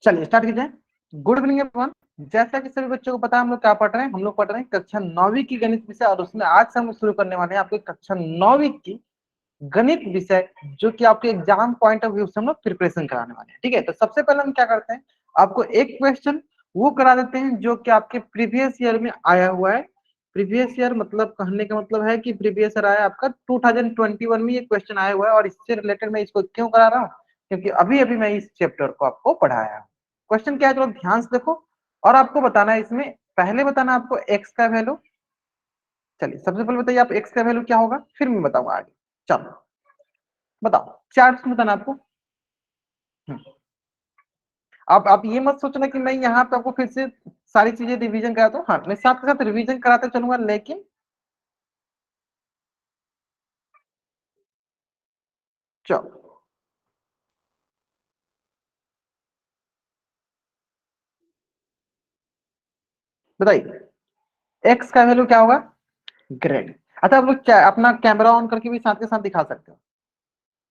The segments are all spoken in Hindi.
चलिए स्टार्ट कीजिए। Good evening everyone. जैसा कि सभी बच्चों को पता है हम लोग क्या पढ़ रहे हैं, हम लोग पढ़ रहे हैं कक्षा 9वीं की गणित विषय, और उसमें आज से हम शुरू करने वाले हैं आपके कक्षा 9वीं की गणित विषय, जो कि आपके एग्जाम पॉइंट ऑफ व्यू से हम लोग प्रिपरेशन कराने वाले हैं। ठीक है, तो सबसे पहले हम क्या करते हैं, आपको एक क्वेश्चन वो करा देते हैं जो कि आपके प्रीवियस ईयर में आया हुआ है। प्रीवियस ईयर मतलब कहने का मतलब है कि प्रीवियस ईयर आया आपका 2021 में ये क्वेश्चन आया हुआ है, और इससे रिलेटेड मैं इसको क्यों करा रहा हूँ, क्योंकि अभी अभी मैं इस चैप्टर को आपको पढ़ाया हूँ। क्वेश्चन क्या है चलो ध्यान से देखो, और आपको बताना है इसमें, पहले बताना आपको एक्स का वैल्यू। चलिए सबसे पहले बताइए आप एक्स का वैल्यू क्या होगा, फिर मैं बताऊंगा आगे। चलो बताओ, चार्ट में बताना आपको। आप ये मत सोचना कि मैं यहाँ पे आपको फिर से सारी चीजें रिवीजन कराता हूँ। हाँ, मैं साथ के साथ रिवीजन कराते चलूंगा, लेकिन चलो बताइए एक्स का वैल्यू क्या होगा। ग्रेड। अच्छा आप लोग अपना कैमरा ऑन करके भी साथ के साथ दिखा सकते हो।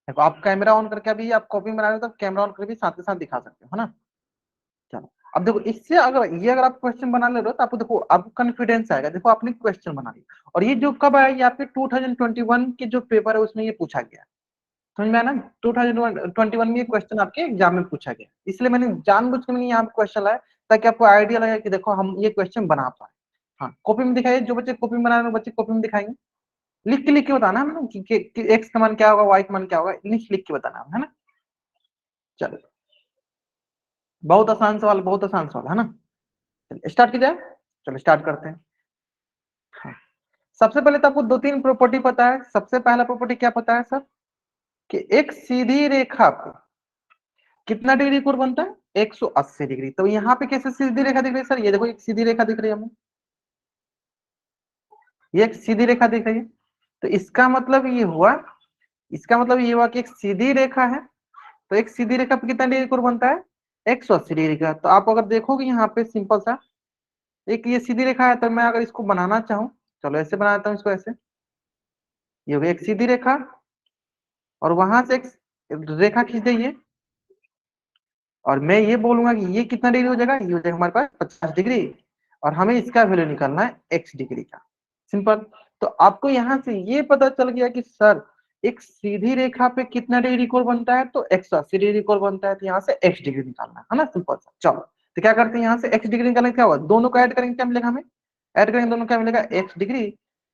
देखो आप कैमरा ऑन करके अभी आप कॉपी बना रहे हो तो कैमरा ऑन करके भी साथ के साथ दिखा सकते हो, है ना। चलो अब देखो, इससे अगर आप क्वेश्चन बना ले रहे हो तो आपको देखो आपको कॉन्फिडेंस आएगा। देखो आपने क्वेश्चन बना लिया, और ये जो कब आया, ये आपके 2021 के जो पेपर है उसमें ये पूछा गया। समझ में आया ना, 2021 में ये क्वेश्चन आपके एग्जाम में पूछा गया, इसलिए मैंने जानबूझ के मैंने यहाँ पे क्वेश्चन लाया ताकि आपको आइडिया लगे कि देखो हम ये क्वेश्चन बना पाए। हाँ कॉपी में दिखाइए, जो बच्चे कॉपी में बना रहे हैं बच्चे कॉपी में दिखाएंगे। लिख के बताना है ना कि एक्स का मान क्या होगा, वाई का मान क्या होगा, लिख के बताना है ना। चलो बहुत आसान सवाल, बहुत आसान सवाल है ना। चलिए स्टार्ट कीजिए। चलो स्टार्ट करते हैं। हाँ। सबसे पहले तो आपको दो तीन प्रॉपर्टी पता है। सबसे पहला प्रॉपर्टी क्या पता है सर, कि एक सीधी रेखा पे कितना डिग्री कोण बनता है, 180 डिग्री। तो यहाँ पे कैसे सीधी रेखा दिख रही है सर, ये देखो एक सीधी रेखा दिख रही है हमें, ये एक सीधी रेखा दिख रही है। तो इसका मतलब ये हुआ, इसका मतलब ये हुआ कि एक सीधी रेखा है, तो एक सीधी रेखा पे कितना डिग्री कोण बनता है, 180 डिग्री का। तो आप अगर देखोगे यहाँ पे सिंपल सा एक ये सीधी रेखा है, तो मैं अगर इसको बनाना चाहूँ, चलो ऐसे बनाता हूँ इसको, ऐसे ये हो गई एक सीधी रेखा, और वहां से एक रेखा खींच देंगे, और मैं ये बोलूंगा कि ये कितना डिग्री हो जाएगा, ये हो जाएगा हमारे पास 50 डिग्री, और हमें इसका वैल्यू निकालना है एक्स डिग्री का। सिंपल। तो आपको यहाँ से ये पता चल गया कि सर एक सीधी रेखा पे कितना डिग्री कोण बनता है, तो 180 डिग्री कोण बनता है, तो यहाँ से एक्स डिग्री निकालना है ना, सिंपल सा। चलो तो क्या करते हैं, यहाँ से एक्स डिग्री निकालने क्या होगा, दोनों को ऐड करेंगे क्या मिलेगा हमें, ऐड करेंगे दोनों क्या मिलेगा, एक्स डिग्री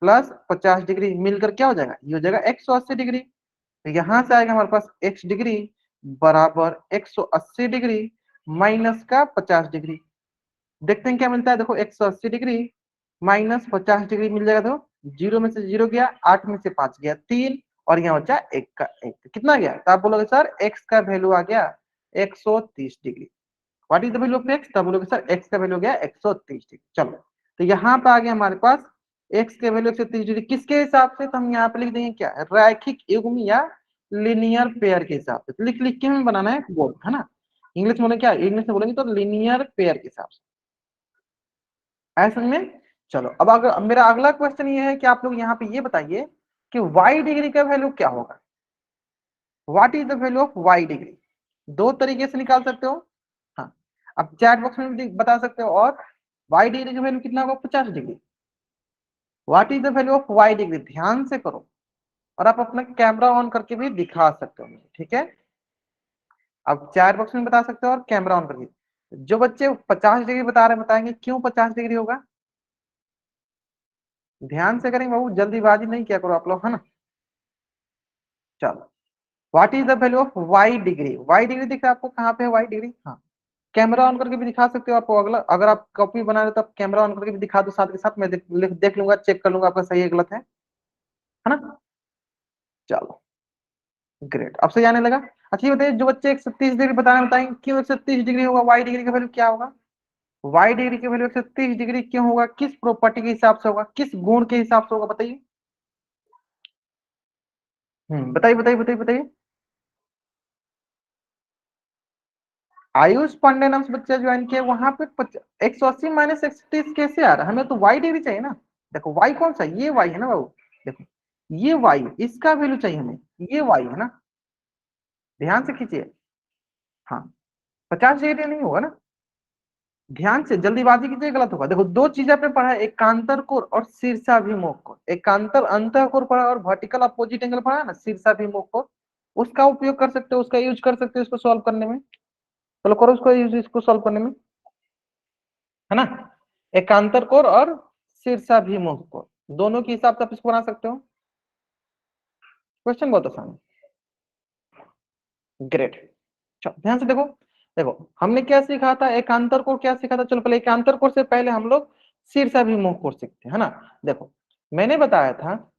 प्लस 50 डिग्री मिलकर क्या हो जाएगा, ये हो जाएगा 180 डिग्री। तो यहाँ से आएगा हमारे पास एक्स डिग्री बराबर 180 डिग्री माइनस का 50 डिग्री। देखते हैं क्या मिलता है, देखो 180 डिग्री माइनस 50 डिग्री मिल जाएगा। तो जीरो में से जीरो गया, 8 में से 5 गया 3, और यहाँ बचा एक का एक, कितना गया, तो आप बोलोगे सर एक्स का वैल्यू आ गया 130 degree. What is the value of x, तब बोलोगे सर एक्स का वैल्यू गया 130 डिग्री। चलो तो यहाँ पे आ गया हमारे पास एक्स के वैल्यू 130 डिग्री, किसके हिसाब से, तो हम यहाँ पे लिख देंगे क्या, रैखिक युग्म या लिनियर पेयर के हिसाब से। तो लिख लिख के हमें बनाना है बोर्ड, है ना। इंग्लिश में बोले क्या, इंग्लिश में बोलेंगे तो लिनियर पेयर के हिसाब से, ऐसा में। चलो अब मेरा अगला क्वेश्चन ये है कि आप लोग यहाँ पे ये बताइए कि y डिग्री का वैल्यू क्या होगा, what is the value of y degree. दो तरीके से निकाल सकते हो। हाँ, आप चैट बॉक्स में भी बता सकते हो, और y डिग्री का वैल्यू कितना होगा, 50 degree. What is the value of y degree, ध्यान से करो, और आप अपना कैमरा ऑन करके भी दिखा सकते हो मुझे, ठीक है। आप चैट बॉक्स में बता सकते हो और कैमरा ऑन करके। जो बच्चे 50 डिग्री बता रहे हैं बताएंगे क्यों 50 डिग्री होगा, ध्यान से करेंगे बाबू, जल्दीबाजी नहीं किया करो आप लोग, है ना। चलो what is the value of y degree, y degree दिख रहा है आपको कहाँ पे है वाई डिग्री, हाँ। कैमरा ऑन करके भी दिखा सकते हो आपको, अगला अगर आप कॉपी बना रहे हो तो आप कैमरा ऑन करके भी दिखा दो, साथ के साथ मैं देख लूंगा, चेक कर लूंगा आपका सही है गलत है ना। चलो ग्रेट, अब सही आने लगा। अच्छा ये बताइए, जो बच्चे 130 डिग्री बताने बताएंगे क्यों 130 डिग्री होगा, वाई डिग्री का वैल्यू क्या होगा, वाई डिग्री की वैल्यू 130 डिग्री क्यों होगा, किस प्रॉपर्टी के हिसाब से होगा, किस गुण के हिसाब से होगा, बताइए। बताइए बताइए बताइए बताइए। आयुष पांडे नाम से बच्चा ज्वाइन किया, वहां पे 180 माइनस 130 कैसे आ रहा है, हमें तो वाई डिग्री चाहिए ना। देखो वाई कौन सा, ये वाई है ना बाबू, देखो ये वाई, इसका वैल्यू चाहिए हमें, ये वाई है ना, ध्यान से खींचिए। हाँ 50 डिग्री नहीं होगा ना, ध्यान से जल्दीबाजी कीजिए, गलत होगा। देखो दो चीज आपने पढ़ा है, एकांतर कोण और शीर्षाभिमुख कोण। एकांतर अंतः कोण पढ़ा और वर्टिकल अपोजिट एंगल पढ़ा है ना, शीर्षाभिमुख कोण। उसका उपयोग कर सकते हो, उसका यूज कर सकते हो इसको सॉल्व करने में। चलो करो उसको यूज, इसको सॉल्व करने में, है ना। एकांतर कोण और शीर्षाभिमुख कोण दोनों के हिसाब से आप इसको बना सकते हो। क्वेश्चन बहुत आसान है, ग्रेट। चलो ध्यान से देखो, देखो हमने क्या सीखा था, एकांतर कोण क्या सीखा था। चलो पहले एकांतर कोण से पहले हम लोग शीर्षाभिमुख कोण सीखते हैं, है ना। देखो मैंने बताया था,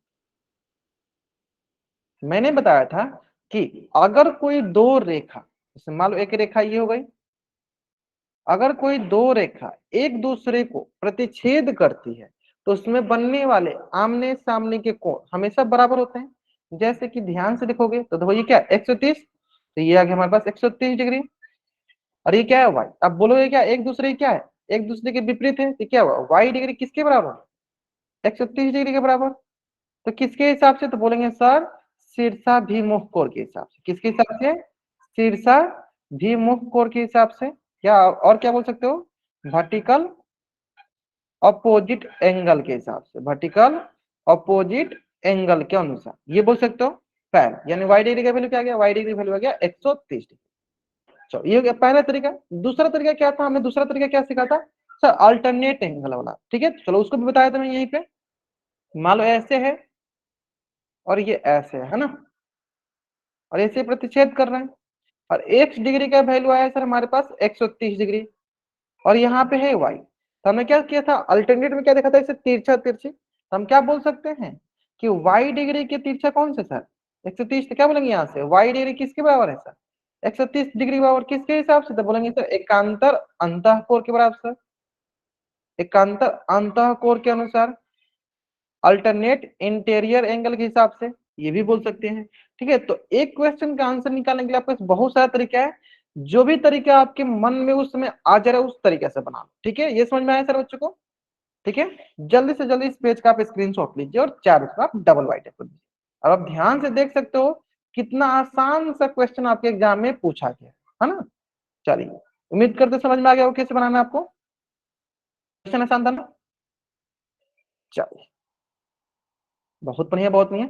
मैंने बताया था कि अगर कोई दो रेखा, जैसे मान लो एक रेखा ये हो गई, अगर कोई दो रेखा एक दूसरे को प्रतिच्छेद करती है तो उसमें बनने वाले आमने सामने के कोण हमेशा बराबर होते हैं। जैसे कि ध्यान से देखोगे तो देखो ये क्या 130, तो ये आ गया हमारे पास 130 डिग्री। और ये क्या है वाई, अब बोलोगे क्या एक दूसरे क्या है, एक दूसरे के विपरीत है, तो क्या हुआ वाई डिग्री किसके बराबर, 130 डिग्री के बराबर। तो किसके हिसाब से, तो बोलेंगे सर शीर्षाभिमुख कोण के हिसाब से। किसके हिसाब से, शीर्षाभिमुख कोण के हिसाब से। या और क्या बोल सकते हो, वर्टिकल अपोजिट एंगल के हिसाब से, वर्टिकल अपोजिट एंगल के अनुसार ये बोल सकते हो। पहला यानी वाई डिग्री का वैल्यू क्या आ गया, वाई डिग्री वैल्यू आ गया 130 डिग्री। चलो ये हो गया पहला तरीका। दूसरा तरीका क्या था, हमने दूसरा तरीका क्या सीखा था सर, अल्टरनेट एंगल वाला। ठीक है चलो उसको भी बताया था मैं यहीं पे। मान लो ऐसे है और ये ऐसे है ना, और ऐसे प्रतिच्छेद कर रहे हैं, और x डिग्री का वैल्यू आया सर हमारे पास 130 डिग्री, और यहाँ पे है y। तो हमने क्या किया था, अल्टरनेट में क्या देखा था, इसे तिरछा तिरछी। तो हम क्या बोल सकते हैं कि y डिग्री के तिरछा कौन से सर 130, तो क्या बोलेंगे यहाँ से y डिग्री किसके बराबर है सर 130 डिग्री बराबर किसके हिसाब से, तो बोलेंगे सर एकांतर अंतःकोण के बराबर सर, एकांतर अंतःकोण के अनुसार, अल्टरनेट इंटीरियर एंगल के हिसाब से, ये भी बोल सकते हैं। ठीक है, तो एक क्वेश्चन का आंसर निकालने के लिए आपके पास बहुत सारा तरीका है, जो भी तरीका आपके मन में उस समय आ जा रहा है उस तरीके से बना लो। ठीक है, ये समझ में आया सर बच्चों को। ठीक है, जल्दी से जल्दी इस पेज का आप स्क्रीनशॉट लीजिए और चारों तरफ आप डबल वाइट कर दीजिए। और आप ध्यान से देख सकते हो कितना आसान सा क्वेश्चन आपके एग्जाम में पूछा गया है ना। चलिए उम्मीद करते समझ में आ गया हो कैसे बनाना है आपको, क्वेश्चन आसान था ना। चलिए बहुत बढ़िया बहुत बढ़िया।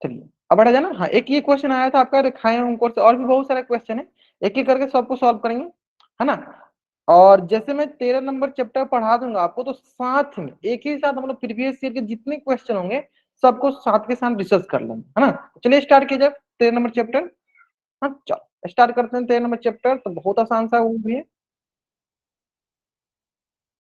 चलिए अब बढ़ा जाए ना। हाँ एक ये क्वेश्चन आया था आपका रेखाएं अंकों से, और भी बहुत सारे क्वेश्चन है, एक एक करके सबको सॉल्व करेंगे, है ना। और जैसे मैं 13 नंबर चैप्टर पढ़ा दूंगा आपको, तो साथ में एक ही साथ हम लोग प्रीवियस ईयर के जितने क्वेश्चन होंगे सबको साथ के साथ डिस्कस कर लेंगे, है ना। चलिए स्टार्ट कीजिए 13 नंबर चैप्टर। हाँ चलो स्टार्ट करते हैं 13 नंबर चैप्टर, तो बहुत आसान सा वो भी है।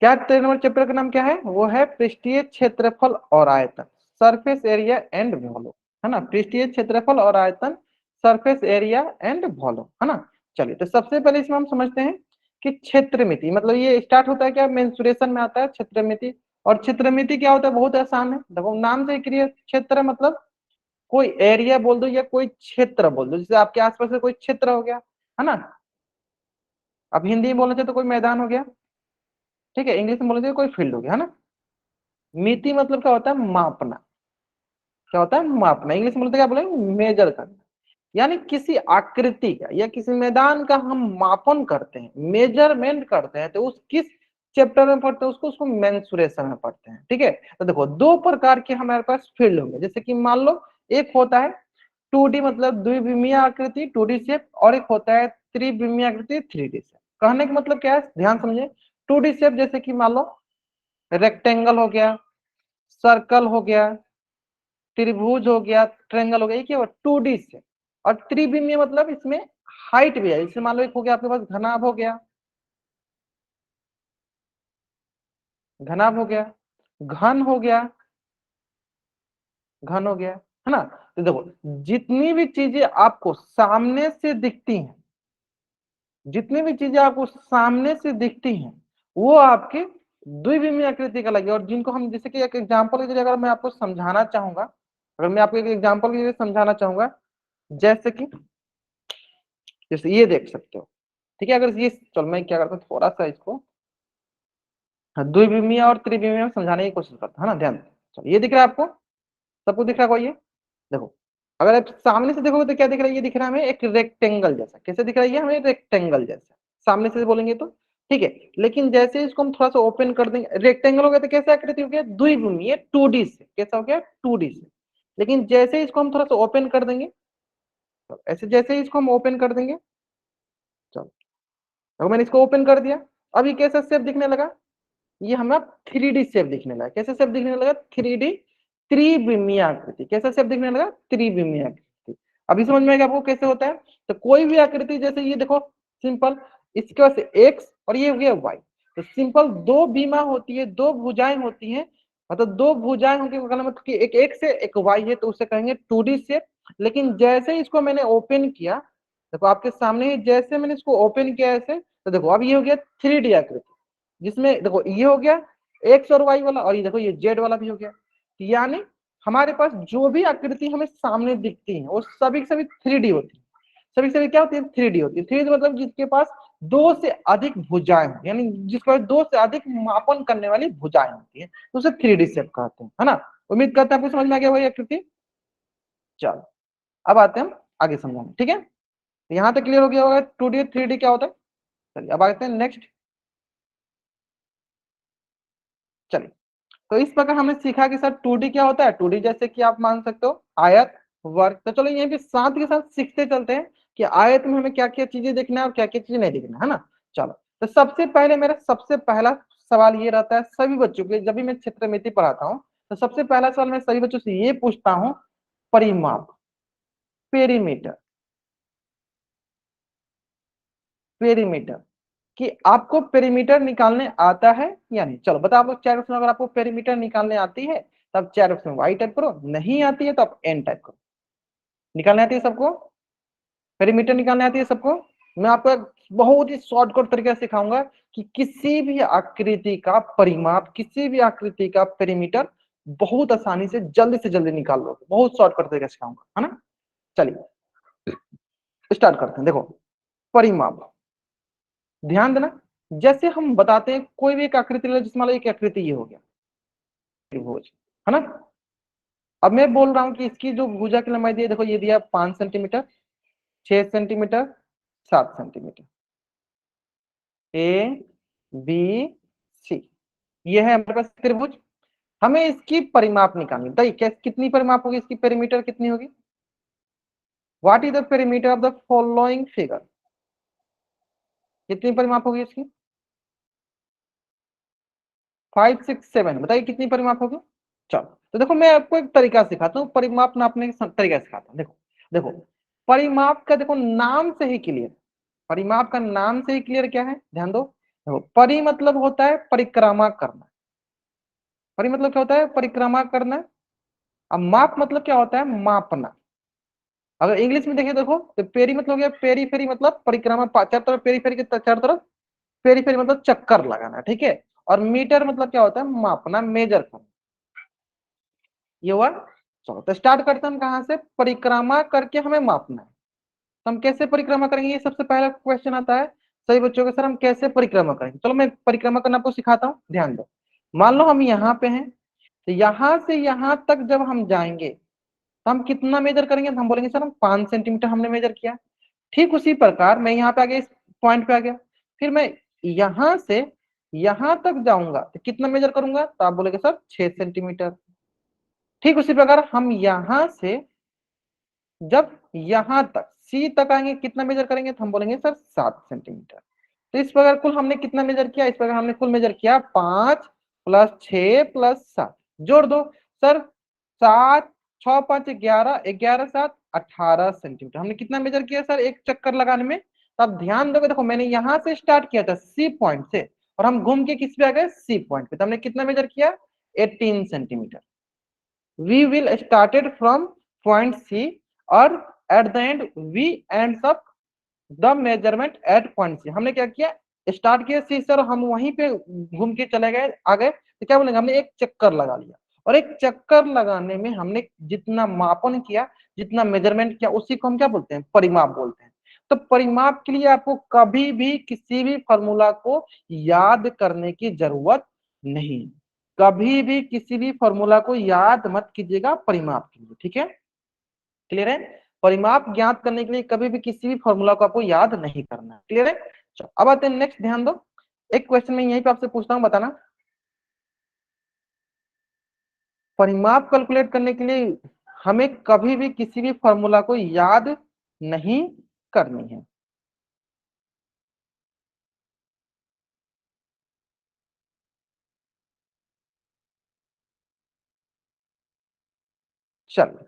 क्या 13 नंबर चैप्टर का नाम क्या है, वो है पृष्ठीय क्षेत्रफल और आयतन, सरफेस एरिया एंड वॉल्यूम, है ना। पृष्ठीय क्षेत्रफल और आयतन, सरफेस एरिया एंड वॉल्यूम, है ना। चलिए तो सबसे पहले इसमें हम समझते हैं कि क्षेत्रमिति, मतलब ये स्टार्ट होता है क्या, मेंसुरेशन में आता है क्षेत्रमिति। और क्षेत्रमिति क्या होता है, बहुत आसान है, देखो नाम से क्रिया क्षेत्र मतलब कोई एरिया बोल दो या कोई क्षेत्र बोल दो, जैसे आपके आसपास से कोई क्षेत्र हो गया, है ना। अब हिंदी में बोलना चाहिए तो कोई मैदान हो गया, ठीक है। इंग्लिश में बोलना चाहिए कोई फील्ड हो गया, है ना। मिति मतलब क्या होता है, मापना। क्या होता है, मापना। इंग्लिश में बोलते क्या बोलेंगे, मेजर करना। यानी किसी आकृति का या किसी मैदान का हम मापन करते हैं, मेजरमेंट करते हैं, तो उस किस चैप्टर में पढ़ते हैं उसको, उसको मेंसुरेशन में पढ़ते हैं। ठीक है, तो देखो दो प्रकार के हमारे पास फील्ड होंगे, जैसे कि मान लो एक होता है 2D मतलब द्विविमीय आकृति 2D शेप, और एक होता है त्रिविमीय आकृति 3D शेप। कहने का मतलब क्या है, ध्यान समझे। 2D शेप जैसे कि मान लो रेक्टेंगल हो गया, सर्कल हो गया, त्रिभुज हो गया, ट्रायंगल हो गया, ये क्या हुआ 2D से। और त्रिविमीय मतलब इसमें हाइट भी है, जैसे मान लो एक हो गया आपके पास घनाभ हो गया, घनाभ हो गया, घन हो गया, घन हो गया, है ना। तो देखो जितनी भी चीजें आपको सामने से दिखती हैं, जितनी भी चीजें आपको सामने से दिखती हैं वो आपके द्विविमीय आकृति का लगे। और जिनको हम जैसे कि एक एग्जांपल के जरिए अगर मैं आपको समझाना चाहूंगा, अगर मैं आपको एक एग्जांपल के जरिए समझाना चाहूंगा, जैसे कि जैसे ये देख सकते हो। ठीक है, अगर ये चलो मैं क्या करता हूँ थोड़ा सा इसको, हाँ, द्विविमीय और त्रिविमीय में समझाने की कोशिश करता हूँ, है ना। ध्यान से। चलो ये दिख रहा है आपको, सबको दिख रहा है कोई ये, देखो अगर आप सामने से देखोगे तो क्या दिख रहा है, ये दिख रहा है हमें एक रेक्टेंगल जैसा। कैसे दिख रहा है ये हमें, रेक्टेंगल जैसा। सामने से बोलेंगे तो, ठीक है। लेकिन जैसे इसको हम थोड़ा सा ओपन कर देंगे, रेक्टेंगल हो गया तो कैसे आकृति हो गया, द्विभुमीय 2D से, कैसा हो गया 2D से। लेकिन जैसे इसको हम थोड़ा सा ओपन कर देंगे, तो ऐसे जैसे ही इसको हम ओपन कर देंगे, चलो तो मैंने इसको ओपन कर दिया, अभी कैसा शेप दिखने लगा, ये हमें 3D शेप दिखने लगा। कैसा शेप दिखने लगा, 3D, त्रिविमीय आकृति। कैसा शेप दिखने लगा, त्रिविमीय आकृति। अभी समझ में आएगा आपको कैसे होता है। तो कोई भी आकृति, जैसे ये देखो सिंपल, इसके पास एक्स और ये हो गया वाई, तो सिंपल दो बीमा होती है, दो भुजाएं होती हैं, मतलब दो भुजाएं होंगी, मतलब कि एक एक्स है एक वाई है, तो उसे कहेंगे 2D शेप। लेकिन जैसे ही इसको मैंने ओपन किया, देखो आपके सामने ही, जैसे मैंने इसको ओपन किया ऐसे, तो देखो अब ये हो गया 3D आकृति, जिसमें देखो ये हो गया एक्स और वाई वाला, और ये देखो ये जेड वाला भी हो गया। यानी हमारे पास जो भी आकृति हमें सामने दिखती है वो सभी की सभी 3D होती है। सभी सभी क्या होती है, 3D होती है। 3D मतलब जिसके पास दो से अधिक भुजाएं हो, यानी जिसके पास दो से अधिक मापन करने वाली भुजाएं होती है, तो उसे 3D शेप कहते हैं, है ना। उम्मीद करते हैं आपको समझ में आ गया वही आकृति। चलो अब आते हैं हम आगे समझाने, ठीक है। यहाँ तक क्लियर हो गया होगा 2D 3D क्या होता है। चलिए अब आते हैं नेक्स्ट। चलिए, तो इस प्रकार हमने सीखा कि सर 2D क्या होता है। 2D जैसे कि आप मान सकते हो आयत, वर्ग। तो चलो यहीं पे साथ के साथ सीखते चलते हैं कि आयत में हमें क्या क्या चीजें देखना है और क्या क्या चीजें नहीं देखना है ना। चलो, तो सबसे पहले मेरा सबसे पहला सवाल ये रहता है सभी बच्चों के, जब भी मैं क्षेत्रमिति पढ़ाता हूँ तो सबसे पहला सवाल मैं सभी बच्चों से ये पूछता हूँ, परिमाप, पेरीमीटर, पेरीमीटर, कि आपको पेरीमीटर निकालने आता है या नहीं। चलो बताओ आप लोग चैट बॉक्स में, अगर आपको पेरीमीटर निकालने आती है तब चैट बॉक्स में वाई टाइप करो, नहीं आती है तो आप एन टाइप करो। निकालने आती है सबको, पेरीमीटर निकालने आती है सबको। मैं आपको एक बहुत ही शॉर्टकट तरीका सिखाऊंगा कि किसी भी आकृति का परिमाप, किसी भी आकृति का पेरीमीटर बहुत आसानी से जल्दी निकाल लो, बहुत शॉर्टकट तरीका सिखाऊंगा, है ना। चलिए स्टार्ट करते हैं। देखो परिमाप, ध्यान देना, जैसे हम बताते हैं कोई भी एक आकृति ले, जिसमें एक आकृति ये हो गया त्रिभुज, है ना। अब मैं बोल रहा हूं कि इसकी जो भुजा की लंबाई दी है, देखो ये दिया 5 centimetre, 6 centimetre, 7 centimetre, A B C, ये है हमारे पास त्रिभुज। हमें इसकी परिमाप निकालनी, बताइए क्या कितनी परिमाप होगी इसकी, पेरीमीटर कितनी होगी। What is the perimeter of the following figure, कितनी परिमाप होगी इसकी, 5 6 7, बताइए कितनी परिमाप होगी। चलो तो देखो मैं आपको एक तरीका सिखाता हूँ, परिमाप नापने का तरीका सिखाता हूँ। देखो देखो, परिमाप का देखो नाम से ही क्लियर, परिमाप का नाम से ही क्लियर क्या है, ध्यान दो। देखो परि मतलब होता है परिक्रमा करना, परि मतलब क्या होता है, परिक्रमा करना। अब माप मतलब क्या होता है, मापना। अगर इंग्लिश में देखिए, देखो तो पेरी मतलब हो गया, पेरी फेरी मतलब परिक्रमा, चार तरफ पेरी फेरी के चार तरफ, पेरी फेरी मतलब चक्कर लगाना, ठीक है। और मीटर मतलब क्या होता है, मापना, मेजर करना, ये हुआ। चलो तो स्टार्ट करते हैं हम कहाँ से, परिक्रमा करके हमें मापना है। तो हम कैसे परिक्रमा करेंगे, ये सबसे पहला क्वेश्चन आता है सही बच्चों के, सर हम कैसे परिक्रमा करेंगे। चलो मैं परिक्रमा करना आपको सिखाता हूँ, ध्यान दो। मान लो हम यहाँ पे हैं, तो यहाँ से यहाँ तक जब हम जाएंगे तो हम कितना मेजर करेंगे, तो हम बोलेंगे सर हम 5 सेंटीमीटर हमने मेजर किया। ठीक उसी प्रकार मैं यहाँ पे आ गया, इस पॉइंट पे आ गया, फिर मैं यहाँ से यहाँ तक जाऊंगा तो कितना मेजर करूंगा, तो आप बोलेंगे सर 6 सेंटीमीटर। ठीक उसी प्रकार हम यहाँ से जब यहाँ तक सी तक आएंगे कितना मेजर करेंगे, तो हम बोलेंगे सर 7 सेंटीमीटर। तो इस प्रकार कुल हमने कितना मेजर किया, इस प्रकार हमने कुल मेजर किया 5 प्लस 6 प्लस 7, जोड़ दो सर, 7 6 5 11, 11 7 18 सेंटीमीटर हमने कितना मेजर किया सर एक चक्कर लगाने में। तब ध्यान दोगे, देखो मैंने यहाँ से स्टार्ट किया था सी पॉइंट से, और हम घूम के किस पे आ गए, सी पॉइंट पे, तो हमने कितना मेजर किया 18 centimetre. We will started from point C और at the end we ends up the measurement at point C। हमने क्या किया, स्टार्ट किया सी से और हम वहीं पे घूम के चले गए, आ गए, तो क्या बोलेंगे, हमने एक चक्कर लगा लिया। और एक चक्कर लगाने में हमने जितना मापन किया, जितना मेजरमेंट किया, उसी को हम क्या बोलते हैं, परिमाप बोलते हैं। तो परिमाप के लिए आपको कभी भी किसी भी फॉर्मूला को याद करने की जरूरत नहीं, कभी भी किसी भी फॉर्मूला को याद मत कीजिएगा परिमाप के लिए, ठीक है, क्लियर है। परिमाप ज्ञात करने के लिए कभी भी किसी भी फॉर्मूला को आपको याद नहीं करना है, क्लियर है। चलो अब आते हैं नेक्स्ट, ध्यान दो। एक क्वेश्चन में यहीं पे आपसे पूछता हूँ, बताना। परिमाप कैलकुलेट करने के लिए हमें कभी भी किसी भी फॉर्मूला को याद नहीं करनी है। चलो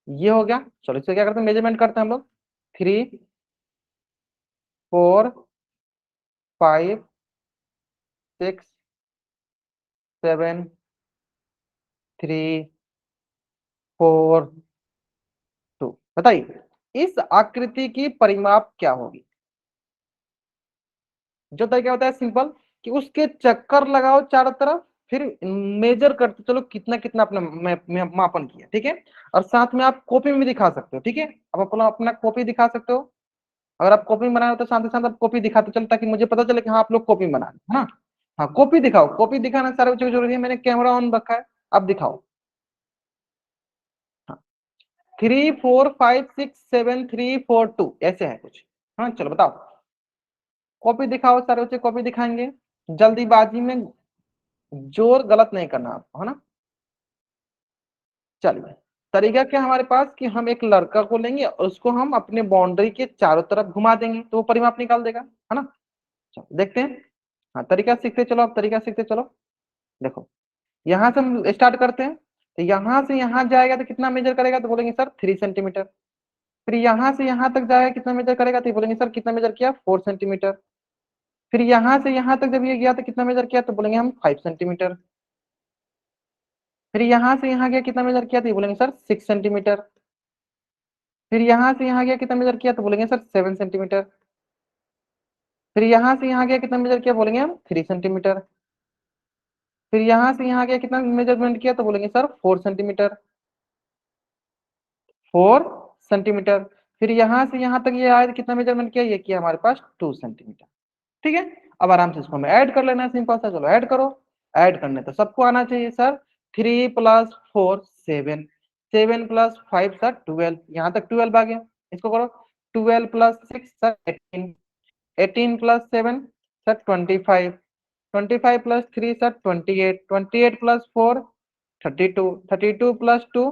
ये हो गया। चलो इससे क्या करते हैं, मेजरमेंट करते हैं हम लोग। 3, 4, 5, 6, 7, 3, 4, 2। बताइए इस आकृति की परिमाप क्या होगी। जो तरीका होता है सिंपल, कि उसके चक्कर लगाओ चारों तरफ, फिर मेजर करते चलो कितना कितना अपना मापन किया, ठीक है। और साथ में आप कॉपी में भी दिखा सकते हो, ठीक है। अब अपना अपना कॉपी दिखा सकते हो। अगर आप कॉपी में बना रहे हो तो साथ ही साथ आप कॉपी दिखाते चलो, ताकि मुझे पता चले कि हाँ आप लोग कॉपी में बना रहे हो, है ना। हाँ कॉपी दिखाओ, कॉपी दिखाना सारे बच्चों को जरूरी है। मैंने कैमरा ऑन रखा है, आप दिखाओ। हाँ 3, 4, 5, 6, 7, 3, 4, 2 ऐसे है कुछ। हाँ चलो बताओ, कॉपी दिखाओ, सारे बच्चे कॉपी दिखाएंगे। जल्दीबाजी में जोर गलत नहीं करना आपको, है ना। चलिए तरीका क्या है हमारे पास, कि हम एक लड़का को लेंगे और उसको हम अपने बाउंड्री के चारों तरफ घुमा देंगे, तो वो परिमाप निकाल देगा, है ना। चलो देखते हैं। हाँ तरीका सीखते चलो, अब तरीका सीखते चलो। देखो यहाँ से हम स्टार्ट करते हैं। तो यहाँ से यहाँ जाएगा तो कितना मेजर करेगा, तो बोलेंगे सर 3 सेंटीमीटर। फिर यहाँ से यहाँ तक जाएगा, कितना मेजर करेगा, तो बोलेंगे सर कितना मेजर किया, 4 सेंटीमीटर। फिर यहाँ से यहाँ तक जब ये गया तो कितना मेजर किया, तो बोलेंगे हम 5 सेंटीमीटर। फिर यहाँ से यहाँ गया कितना मेजर किया, तो ये बोलेंगे सर 6 सेंटीमीटर। फिर यहाँ से यहाँ गया कितना मेजर किया, तो बोलेंगे सर 7 सेंटीमीटर। फिर यहाँ से यहाँ गया कितना मेजर किया, बोलेंगे हम 3 सेंटीमीटर। फिर यहाँ से यहाँ गया कितना मेजरमेंट किया, तो बोलेंगे सर 4 सेंटीमीटर। 4 सेंटीमीटर। फिर यहाँ से यहाँ तक ये आया तो कितना मेजरमेंट किया, ये किया हमारे पास 2 सेंटीमीटर। ठीक है। अब आराम से इसको हमें ऐड कर लेना है, सिंपल सा। चलो ऐड करो। ऐड करने तो सबको आना चाहिए सर। 3 + 4 7, 7 + 5 सर 12, यहाँ तक 12 आ गया। इसको करो। 12 + 6 सर 18, 18 + 7 सर 25, 25 + 3 सर 28, 28 + 4 32, 32 + 2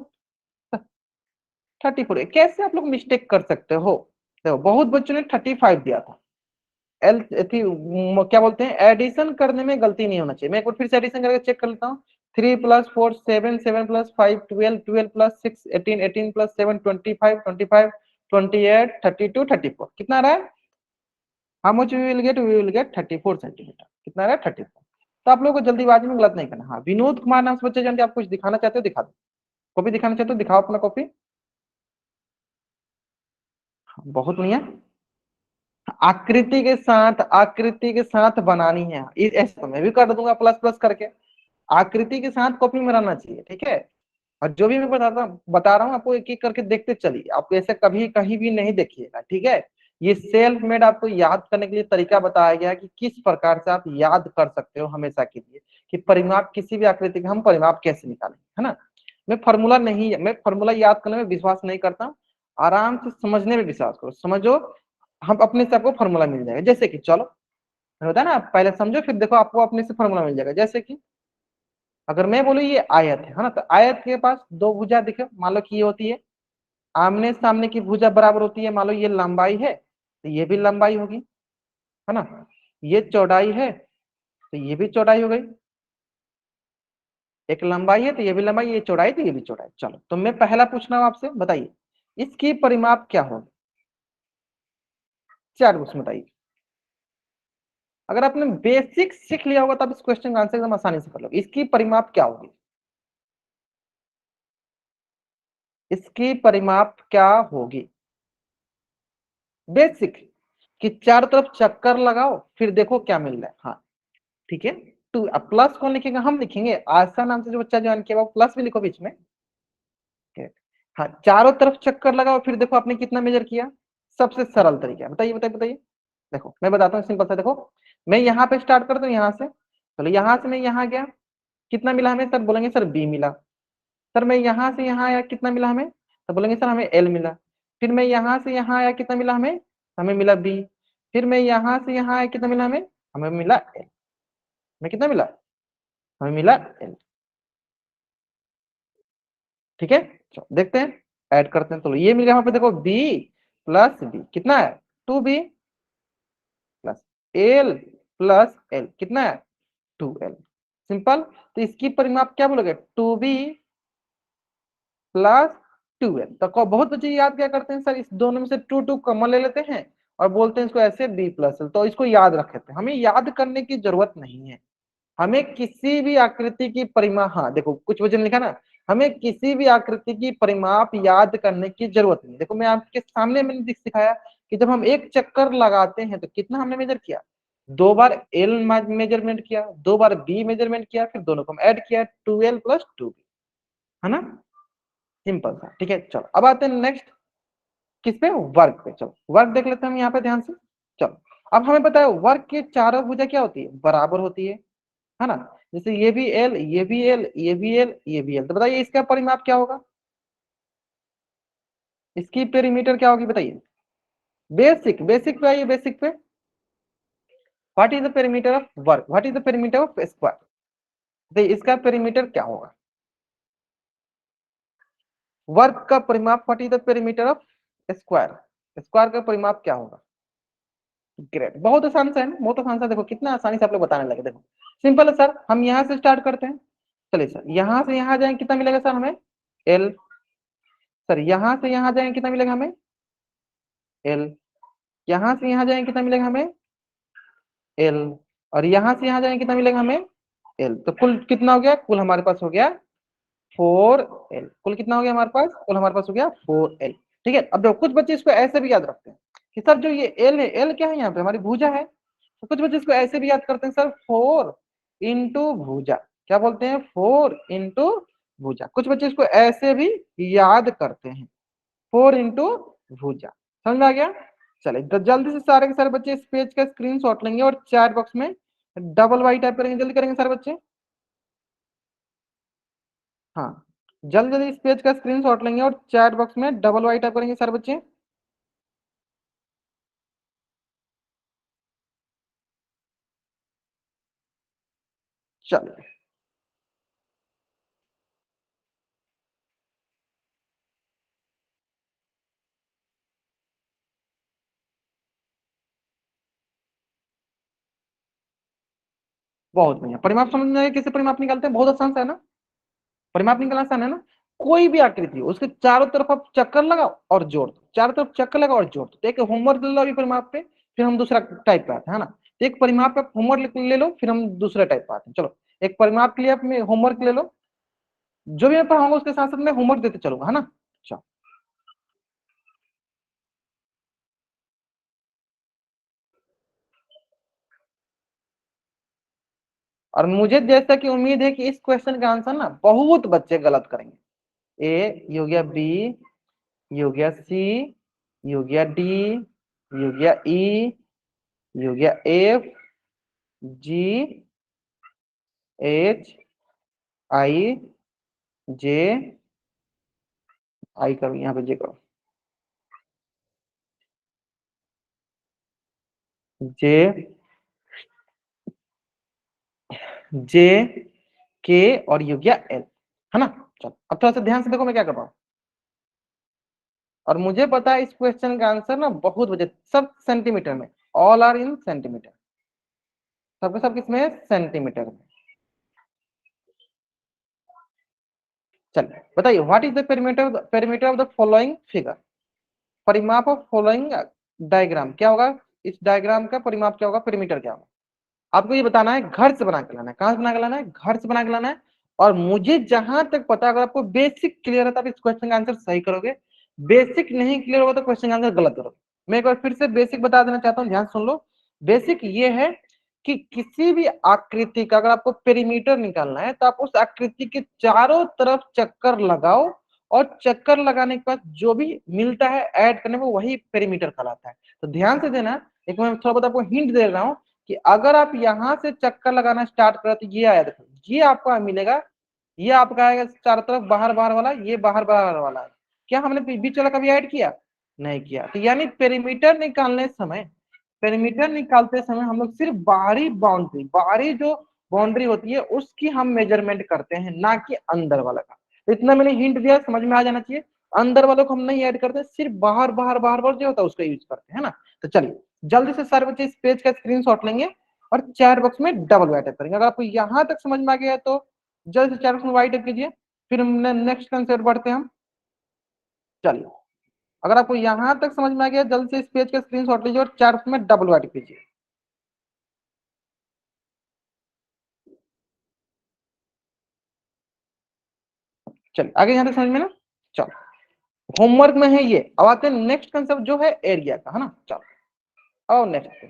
34। कैसे आप लोग मिस्टेक कर सकते हो। देखो बहुत बच्चों ने 35 दिया था। एल थी क्या बोलते हैं, एडिशन करने में गलती नहीं होना चाहिए। मैं एक बार फिर से एडिशन करके चेक कर लेता हूँ। 3 + 4 7, 7 + 5 12, 12 + 6 18, 18 + 7 25, 25 28 32 34। कितना आ रहा है, how much we will get 34 centimetre. कितना आ रहा है 34। तो आप लोगों को जल्दीबाजी में गलत नहीं करना। हाँ विनोद कुमार नाम से बच्चे जानते, आप कुछ दिखाना चाहते हो दिखा दो। कॉपी दिखाना चाहते हो दिखाओ अपना कॉपी। बहुत बढ़िया। आकृति के साथ बनानी है, ऐसे तो मैं भी कर दूंगा प्लस प्लस करके। आकृति के साथ कॉपी में रहना चाहिए, ठीक है। और जो भी मैं बता रहा हूँ आपको एक एक करके देखते चलिए, आपको ऐसे कभी कहीं भी नहीं देखिएगा, ठीक है। ये सेल्फ मेड आपको याद करने के लिए तरीका बताया गया है कि किस प्रकार से आप याद कर सकते हो हमेशा के लिए, कि परिमाप किसी भी आकृति का हम परिमाप कैसे निकालेंगे, है ना। मैं फॉर्मूला याद करने में विश्वास नहीं करता। आराम से समझने में विश्वास करो, समझो। हम अपने से आपको फॉर्मूला मिल जाएगा। जैसे कि चलो होता है ना, आप पहले समझो फिर देखो, आपको अपने से फॉर्मूला मिल जाएगा। जैसे कि अगर मैं बोलूँ ये आयत है ना, तो आयत के पास दो भुजा दिखे, मान लो कि ये होती है। आमने सामने की भुजा बराबर होती है, मान लो ये लंबाई है तो ये भी लंबाई होगी, है ना। ये चौड़ाई है तो ये भी चौड़ाई हो गई। एक लंबाई है तो ये भी लंबाई, ये चौड़ाई तो ये भी चौड़ाई। चलो तो मैं पहला पूछ रहा हूँ आपसे, बताइए इसकी परिमाप क्या होगी। चार क्वेश्चन बताइए। अगर आपने बेसिक सीख लिया होगा तब इस क्वेश्चन का आंसर एकदम आसानी से कर लो। इसकी परिमाप क्या होगी, इसकी परिमाप क्या होगी। बेसिक, कि चारों तरफ चक्कर लगाओ फिर देखो क्या मिल रहा है। हाँ ठीक है। टू, अब प्लस कौन लिखेगा, हम लिखेंगे। आशा नाम से जो बच्चा ज्वाइन किया वो प्लस भी लिखो बीच में। हाँ चारों तरफ चक्कर लगाओ फिर देखो आपने कितना मेजर किया। सबसे सरल तरीका है, बताइए बताइए बताइए। देखो मैं बताता हूँ सिंपल सा। देखो मैं यहाँ पे स्टार्ट करता हूँ, यहाँ से। चलो यहाँ से मैं यहाँ गया, कितना मिला हमें सर, बोलेंगे सर बी मिला। सर मैं यहाँ से यहाँ आया कितना मिला हमें, तो बोलेंगे सर हमें एल मिला। फिर मैं यहाँ से यहाँ आया कितना मिला हमें, हमें मिला बी। फिर मैं यहाँ से यहाँ आया कितना मिला हमें, हमें मिला एल। हमें कितना मिला, हमें मिला एल। ठीक है, देखते हैं, ऐड करते हैं। तो ये मिल गया यहाँ पे, देखो बी प्लस बी कितना है, 2b plus L plus L कितना है, 2l। सिंपल। तो इसकी परिमाप क्या बोलोगे, 2b प्लस 2l। तो बहुत बच्चे याद क्या करते हैं, सर इस दोनों में से 2 कॉमन ले लेते हैं और बोलते हैं इसको ऐसे b प्लस l, तो इसको याद रख लेते हैं। हमें याद करने की जरूरत नहीं है। हमें किसी भी आकृति की परिमाप, हाँ देखो कुछ वजन लिखा ना, हमें किसी भी आकृति की परिमाप याद करने की जरूरत नहीं। देखो मैं आपके सामने मैंने सिखाया कि जब हम एक चक्कर लगाते हैं तो कितना हमने मेजर किया, 2 बार एल मेजरमेंट किया, 2 बार बी मेजरमेंट किया, फिर दोनों को हम ऐड किया, 2l प्लस 2b, है ना, सिंपल था। ठीक है, चलो अब आते हैं नेक्स्ट किस पे, वर्क पे। चलो वर्क देख लेते हैं हम यहाँ पे ध्यान से। चलो अब हमें पता है वर्क के चारों भुजा क्या होती है, बराबर होती है ना। जैसे ये भी एल, ये भी एल, ये भी एल, ये भी एल, तो बताइए इसका परिमाप क्या होगा, इसकी पेरीमीटर क्या होगी बताइए। बेसिक, बेसिक पे आइए, बेसिक पे। What is the perimeter of work, what is the perimeter of square, तो इसका पेरीमीटर क्या होगा, वर्क का परिमाप। What is the perimeter of square, square का परिमाप क्या होगा। ग्रेट, बहुत आसान सा है ना, बहुत आसान सा। देखो कितना आसानी से आप लोग बताने लगे। देखो सिंपल है सर, हम यहाँ से स्टार्ट करते हैं। चलिए सर यहाँ से यहाँ जाएंगे कितना मिलेगा सर हमें, एल। सर यहाँ से यहाँ जाएंगे कितना मिलेगा हमें, एल। यहाँ से यहाँ जाएंगे कितना मिलेगा हमें, एल। और यहाँ से यहाँ जाएंगे कितना मिलेगा हमें, एल। तो कुल कितना हो गया, कुल हमारे पास हो गया 4l। कुल कितना हो गया हमारे पास, कुल हमारे पास हो गया 4l। ठीक है, अब देखो कुछ बच्चे इसको ऐसे भी याद रखते हैं कि सर जो ये एल है, एल क्या है यहाँ पे हमारी भुजा है। तो कुछ बच्चे इसको ऐसे भी याद करते हैं, सर 4 इंटू भुजा, क्या बोलते हैं, 4 इंटू भुजा। कुछ बच्चे इसको ऐसे भी याद करते हैं, 4 इंटू भुजा। समझ में आ गया। चले तो जल्दी से सारे के सारे बच्चे इस पेज का स्क्रीनशॉट लेंगे और चैट बॉक्स में डबल वाई टाइप करेंगे, जल्दी करेंगे सारे बच्चे। हाँ जल्दी जल्दी इस पेज का स्क्रीनशॉट लेंगे और चैट बॉक्स में डबल वाई टाइप करेंगे सारे बच्चे। चलिए बहुत बढ़िया, परिमाप समझने कैसे परिमाप निकालते हैं, बहुत आसान सा है ना। परिमाप निकालना आसान है ना। कोई भी आकृति हो उसके चारों तरफ आप चक्कर लगाओ और जोड़ दो, चारों तरफ चक्कर लगाओ और जोड़ दो। तो एक होमवर्क ले लो अभी परिमाप पे, फिर हम दूसरा टाइप पे आते हैं, है ना। तो एक परिमाप पे होमवर्क ले लो, फिर हम दूसरे टाइप पे आते हैं। चलो एक परिमाप के लिए आप होमवर्क ले लो, जो भी मैं पढ़ाऊंगा उसके साथ साथ मैं होमवर्क देते चलूंगा, है ना। चलो और मुझे जैसा कि उम्मीद है कि इस क्वेश्चन का आंसर ना बहुत बच्चे गलत करेंगे। ए, ये हो गया बी, ये हो गया सी, ये हो गया डी, ये हो गया ई, ये हो गया एफ, जी, एच, आई, जे, आई करो यहाँ पे, जे करो, जे, जे, के, और ये हो गया एल, है ना। चलो अब थोड़ा सा ध्यान से देखो मैं क्या कर रहा हूँ। और मुझे पता है इस क्वेश्चन का आंसर ना बहुत बजे सब सेंटीमीटर में, ऑल आर इन सेंटीमीटर, सबके सब किसमें, सेंटीमीटर में। चलिए बताइए what is the perimeter of the following figure, परिमाप ऑफ फॉलोइंग डायग्राम क्या होगा, इस डायग्राम का परिमाप क्या होगा, पेरीमीटर क्या होगा। आपको ये बताना है, घर से बना के लाना है। कहां से बना के लाना है, घर से बना के लाना है। और मुझे जहां तक पता, अगर आपको बेसिक क्लियर है तो आप इस क्वेश्चन का आंसर सही करोगे, बेसिक नहीं क्लियर होगा तो क्वेश्चन का आंसर गलत करोगे। मैं एक बार फिर से बेसिक बता देना चाहता हूँ, ध्यान सुन लो। बेसिक ये है कि किसी भी आकृति का अगर आपको पेरीमीटर निकालना है तो आप उस आकृति के चारों तरफ चक्कर लगाओ, और चक्कर लगाने के बाद जो भी मिलता है ऐड करने में, वही पेरीमीटर कहलाता है। तो ध्यान से देना, एक मैं थोड़ा बहुत आपको हिंट दे रहा हूँ कि अगर आप यहां से चक्कर लगाना स्टार्ट करें तो ये आया, देखो ये आपको मिलेगा, ये आपका आएगा चारों तरफ बाहर बाहर वाला, ये बाहर बाहर वाला। क्या हमने बीच वाला कभी ऐड किया? नहीं किया। तो यानी पेरीमीटर निकालने समय, पेरीमीटर निकालते समय हम लोग सिर्फ बाहरी बाउंड्री, बाहरी जो बाउंड्री होती है उसकी हम मेजरमेंट करते हैं, ना कि अंदर वाला का। तो इतना मैंने हिंट दिया, समझ में आ जाना चाहिए। अंदर वालों को हम नहीं ऐड करते, सिर्फ बाहर बाहर बाहर बाहर जो होता है उसका यूज करते हैं ना। तो चलिए जल्दी से सारे बच्चे इस पेज का स्क्रीनशॉट लेंगे और चैट बॉक्स में डबल वाइट करेंगे। अगर आपको यहाँ तक समझ में आ गया तो जल्द से चैट बॉक्स में वाइट कीजिए, फिर नेक्स्ट कंसेप्ट बढ़ते हैं हम। चलिए अगर आपको यहाँ तक समझ में आ गया जल्द से इस पेज का स्क्रीनशॉट लीजिए और चैट बॉक्स में डबल वाइट कीजिए। चलिए आगे यहाँ तक समझ में ना। चलो होमवर्क में है ये। अब आते हैं नेक्स्ट कंसेप्ट जो है एरिया का, है ना। चलो और नेक्स्ट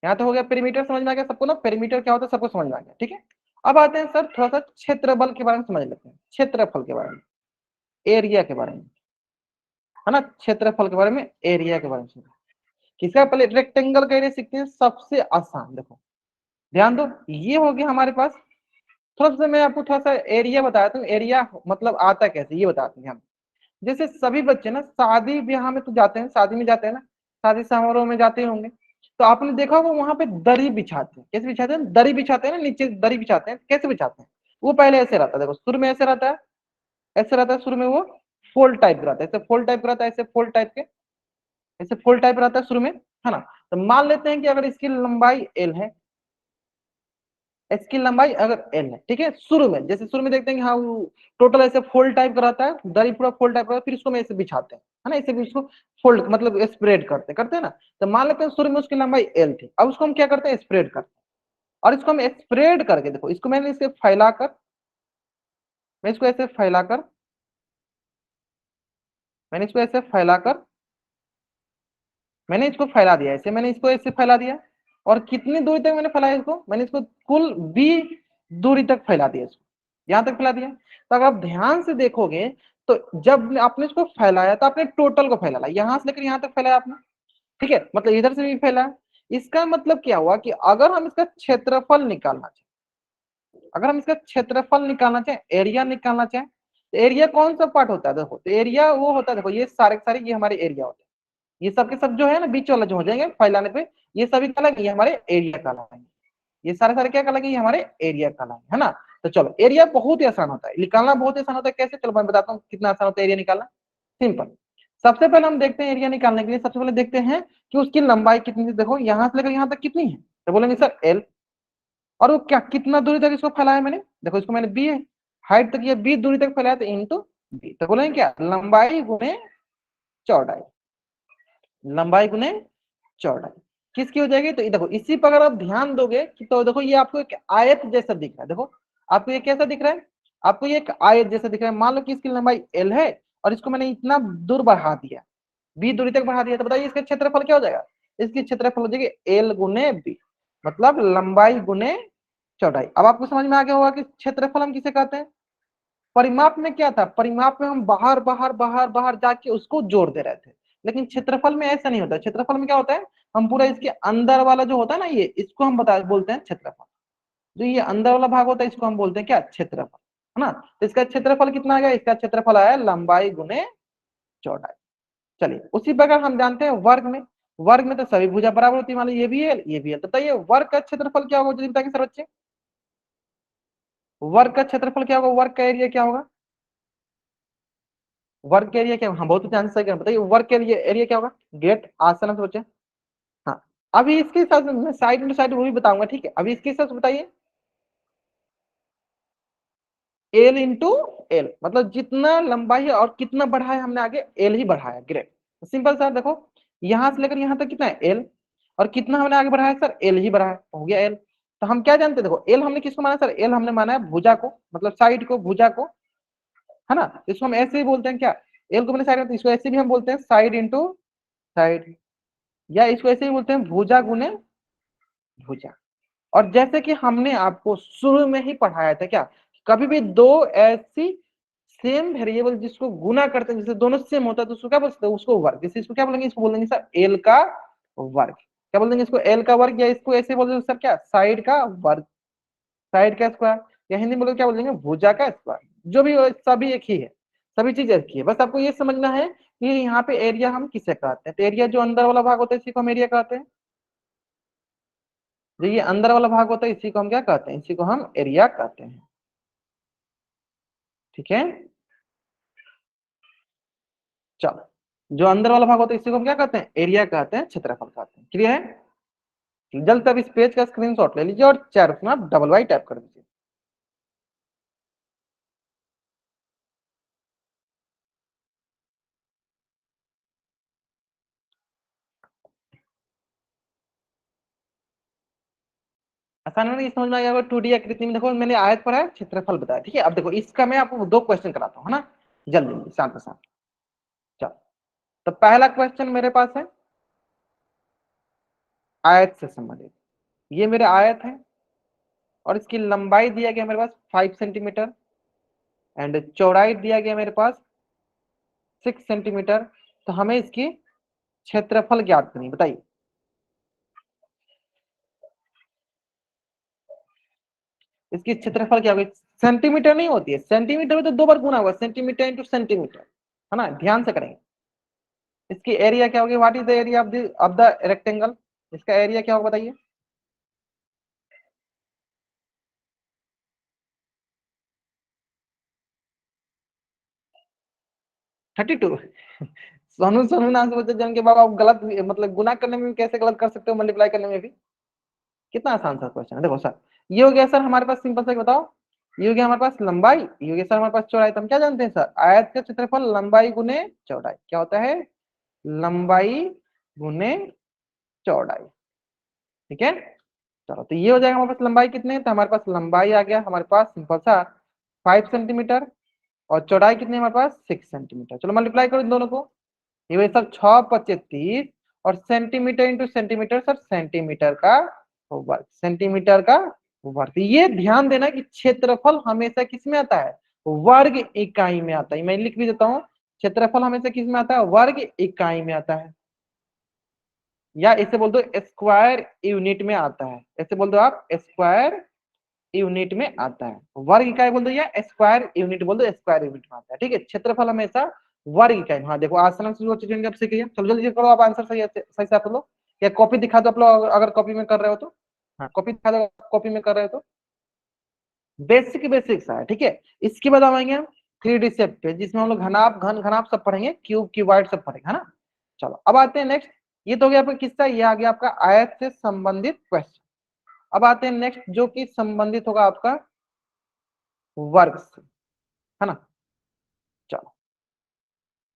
यहाँ तो हो गया पेरीमीटर, समझ में आ गया सबको ना, पेरीमीटर क्या होता है सबको समझ में आ गया, ठीक है। अब आते हैं सर थोड़ा सा क्षेत्रफल के बारे में समझ लेते हैं, क्षेत्रफल के बारे में, एरिया के बारे में, है ना। क्षेत्रफल के बारे में, एरिया के बारे में किसका, पहले रेक्टेंगल का एरिया सीखते हैं, सबसे आसान। देखो ध्यान दो, ये हो गया हमारे पास। थोड़ा सा मैं आपको थोड़ा सा एरिया बताता हूँ, एरिया मतलब आता कैसे ये बताते हैं हम। जैसे सभी बच्चे ना शादी ब्याह में तो जाते हैं, शादी में जाते हैं ना, शादी समारोह में जाते होंगे। तो आपने देखा होगा वहां पे दरी बिछाते हैं, कैसे बिछाते हैं, दरी बिछाते हैं ना, नीचे दरी बिछाते हैं, कैसे बिछाते हैं। वो पहले ऐसे रहता है, देखो शुरू में ऐसे रहता है, ऐसे रहता है शुरू में, वो फोल्ड टाइप रहता है, ऐसे फोल्ड टाइप रहता है, ऐसे फोल्ड टाइप के, ऐसे फोल्ड टाइप रहता है शुरू में, है ना। तो मान लेते हैं कि अगर इसकी लंबाई एल है, इसकी लंबाई अगर एल है, ठीक है, शुरू में जैसे शुरू में देखते हैं कि हाँ वो टोटल ऐसे फोल्ड टाइप का रहता है, दरी पूरा फोल्ड टाइप का, फिर इसको मैं ऐसे बिछाते हैं, है ना, इसे भी उसको फोल्ड मतलब स्प्रेड करते करते हैं ना। तो मान लेते हैं शुरू में उसकी लंबाई एल थी, अब उसको हम क्या करते हैं, स्प्रेड करते हैं। और इसको हम स्प्रेड करके देखो, इसको मैंने इसे फैलाकर, मैं इसको ऐसे फैलाकर, मैंने इसको ऐसे फैलाकर, मैंने इसको फैला दिया, ऐसे मैंने इसको ऐसे फैला दिया। और कितनी दूरी तक मैंने फैलाया इसको, मैंने इसको कुल बी दूरी तक फैला दिया, इसको यहां तक फैला दिया। तो अगर आप ध्यान से देखोगे तो जब आपने इसको फैलाया तो आपने टोटल को फैलाया, यहां से लेकर यहां तक फैलाया आपने, ठीक है, मतलब इधर से भी फैला। इसका मतलब क्या हुआ कि अगर हम इसका क्षेत्रफल निकालना चाहें, अगर हम इसका क्षेत्रफल निकालना चाहें, एरिया निकालना चाहें, तो एरिया कौन सा पार्ट होता है, देखो तो एरिया वो होता है, देखो ये सारे सारे ये हमारे एरिया होते हैं, ये सब के सब जो है ना बीच वाला जो हो जाएंगे फैलाने पे, ये सभी क्या लगेंगे, हमारे एरिया कहलाएंगे। ये सारे सारे क्या कहलाएंगे, ये हमारे एरिया कहलाएंगे, है ना। तो चलो एरिया बहुत ही आसान होता है निकालना, बहुत ही आसान होता है। कैसे, चलो मैं बताता हूँ कितना आसान होता है एरिया निकालना। सिंपल, सबसे पहले हम देखते हैं एरिया निकालने के लिए, सबसे पहले देखते हैं कि उसकी लंबाई कितनी है। देखो यहां से लेकर यहां तक कितनी है, तो बोलेंगे सर एल। और वो क्या कितना दूरी तक इसको फैलाया मैंने, देखो इसको मैंने बी है हाइट तक, ये बी दूरी तक फैलाया, तो इंटू बी, तो बोलेंगे क्या, लंबाई गुने चौड़ाई, लंबाई गुने चौड़ाई किसकी हो जाएगी। तो देखो इसी पर अगर आप ध्यान दोगे कि तो देखो ये आपको एक आयत जैसा दिख रहा है, देखो आपको ये कैसा दिख रहा है, आपको ये एक आयत जैसा दिख रहा है। मान लो कि इसकी लंबाई एल है और इसको मैंने इतना दूर बढ़ा दिया, बी दूरी तक बढ़ा दिया, तो बताइए इसका क्षेत्रफल क्या हो जाएगा, इसकी क्षेत्रफल हो जाएगी एल गुने बी, मतलब लंबाई गुने चौड़ाई। अब आपको समझ में आ गया होगा कि क्षेत्रफल हम किसे कहते हैं। परिमाप में क्या था, परिमाप में हम बाहर बाहर बाहर बाहर जाके उसको जोड़ दे रहे थे, लेकिन क्षेत्रफल में ऐसा नहीं होता। क्षेत्रफल में क्या होता है, हम पूरा इसके अंदर वाला जो होता है ना, ये इसको हम बता बोलते हैं क्षेत्रफल। जो ये अंदर वाला भाग होता है इसको हम बोलते हैं क्या, क्षेत्रफल, है ना। तो इसका क्षेत्रफल कितना आ गया, इसका क्षेत्रफल आया लंबाई गुने चौड़ाई। चलिए उसी प्रकार हम जानते हैं वर्ग में, वर्ग में तो सभी भुजा बराबर होती है, मान लो ये भी है ये भी है, तो बताइए वर्ग का क्षेत्रफल क्या होगा, जल्दी बताइए सर बच्चे, वर्ग का क्षेत्रफल क्या होगा, वर्ग का एरिया क्या होगा, वर्ग के एरिया क्या, हाँ बहुत ध्यान से बताइए वर्ग के लिए एरिया क्या होगा, गेट आसन से बच्चे। हाँ अभी इसके साथ मैं साइड में साइड वो भी बताऊंगा, ठीक है, अभी इसके साथ बताइए एल इंटू एल, मतलब जितना लंबाई है और कितना बढ़ाया हमने आगे, एल ही बढ़ाया, ग्रेट। सिंपल सर देखो यहां से लेकर यहां तक कितना है एल, और कितना हमने आगे बढ़ाया सर, एल ही बढ़ाया, हो गया एल। तो हम क्या जानते हैं, देखो एल हमने किसको माना सर, एल हमने माना है भुजा को, मतलब साइड को, भुजा को, है ना। इसको हम ऐसे ही बोलते हैं क्या, एल को मैंने साइड में, तो इसको ऐसे भी हम बोलते हैं साइड इंटू साइड, या इसको ऐसे ही बोलते हैं भुजा गुने भुजा। और जैसे कि हमने आपको शुरू में ही पढ़ाया था क्या, कभी भी दो ऐसी सेम वेरिएबल जिसको गुना करते हैं, जैसे दोनों सेम होता है तो उसको क्या बोलते हैं, उसको वर्ग। जैसे इसको क्या बोलेंगे, इसको बोलेंगे सर एल का वर्ग, क्या बोल देंगे इसको, एल का वर्ग, या इसको ऐसे बोल देंगे सर क्या, साइड का वर्ग, साइड का स्क्वायर। या हिंदी में बोलो क्या बोलेंगे, भुजा का स्क्वायर, जो भी हो, सभी एक ही है, सभी चीज एक ही है। बस आपको ये समझना है कि यहाँ पे एरिया हम किसे कहते हैं। तो एरिया जो अंदर वाला भाग होता है इसी को हम एरिया कहते हैं। जो ये अंदर वाला भाग होता है इसी को हम क्या कहते हैं, इसी को हम एरिया कहते हैं। ठीक है, चलो, जो अंदर वाला भाग होता है इसी को हम क्या कहते हैं, एरिया कहते हैं, क्षेत्रफल कहते हैं। क्लियर है? जल्द से अब इस पेज का स्क्रीनशॉट ले लीजिए और चार उसमें आप डबल वाई टाइप कर दीजिए। आसान में ये समझ में आ गया। 2D आकृति में देखो मैंने आयत पर है, क्षेत्रफल बताया। ठीक है, अब देखो इसका मैं आपको दो क्वेश्चन कराता हूँ, है ना, जल्दी जल्दी शांत शांत। चलो, तो पहला क्वेश्चन मेरे पास है आयत से संबंधित। ये मेरे आयत है और इसकी लंबाई दिया गया मेरे पास 5 सेंटीमीटर एंड चौड़ाई दिया गया मेरे पास 6 सेंटीमीटर। तो हमें इसकी क्षेत्रफल ज्ञात करनी, बताइए। इसकी क्षेत्रफल क्या होगी, सेंटीमीटर नहीं होती है, सेंटीमीटर में तो दो बार गुना होगा, सेंटीमीटर इंटू सेंटीमीटर, है ना, ध्यान से करेंगे। इसकी एरिया क्या होगी, what is the area of the rectangle, इसका एरिया क्या होगा बताइए। 32। सोनू सोनू नाम से बच्चे जन के बाबा, आप गलत मतलब गुना करने में भी कैसे गलत कर सकते हो, मल्टीप्लाई करने में भी। कितना आसान सा क्वेश्चन है। देखो सर, ये हो गया सर हमारे पास, सिंपल सा बताओ, ये हो गया हमारे पास लंबाई, ये हो गया सर हमारे पास चौड़ाई। तो हम क्या जानते हैं सर, आयत का क्षेत्रफल लंबाई गुने चौड़ाई क्या होता है, लंबाई गुने चौड़ाई। ठीक है, चलो, तो ये हो जाएगा हमारे पास लंबाई कितने, तो हमारे पास लंबाई आ गया हमारे पास सिंपल सा 5 सेंटीमीटर और चौड़ाई कितनी है हमारे पास 6 सेंटीमीटर। चलो मल्टीप्लाई करो इन दोनों को, ये वही सर 6×25 30 और centimetre into centimetre sir centimetre का वर्ग, सेंटीमीटर का वर्ग। ये ध्यान देना कि क्षेत्रफल हमेशा किस में आता है, वर्ग इकाई में आता है। मैं लिख भी देता हूँ, क्षेत्रफल हमेशा किस में आता है, वर्ग इकाई में आता है, या ऐसे बोल दो स्क्वायर यूनिट में आता है। ऐसे बोल दो आप, स्क्वायर यूनिट में आता है। वर्ग इकाई बोल दो या स्क्वायर यूनिट बोल दो, स्क्वायर यूनिट में आता है। ठीक है, क्षेत्रफल हमेशा वर्ग इकाई। हाँ देखो आसान से जो चीजें आप सीख लिया, चलो जल्दी करो आप आंसर सही सही से आप लोग, या कॉपी दिखा दो आप लोग, अगर कॉपी में कर रहे हो तो। हाँ कॉपी दिखा दो, कॉपी में कर रहे हो तो। बेसिक बेसिक सा है, ठीक है। इसके बाद आएंगे हम 3D शेप पे, जिसमें हम लोग घनाप घन घनाप सब पढ़ेंगे, क्यूब क्यूबॉइड सब पढ़ेंगे, है ना। चलो अब आते हैं नेक्स्ट, ये तो हो गया आपका किस्सा, ये आ गया आपका आयत से संबंधित क्वेश्चन। अब आते हैं नेक्स्ट जो कि संबंधित होगा आपका वर्ग से, है ना। चलो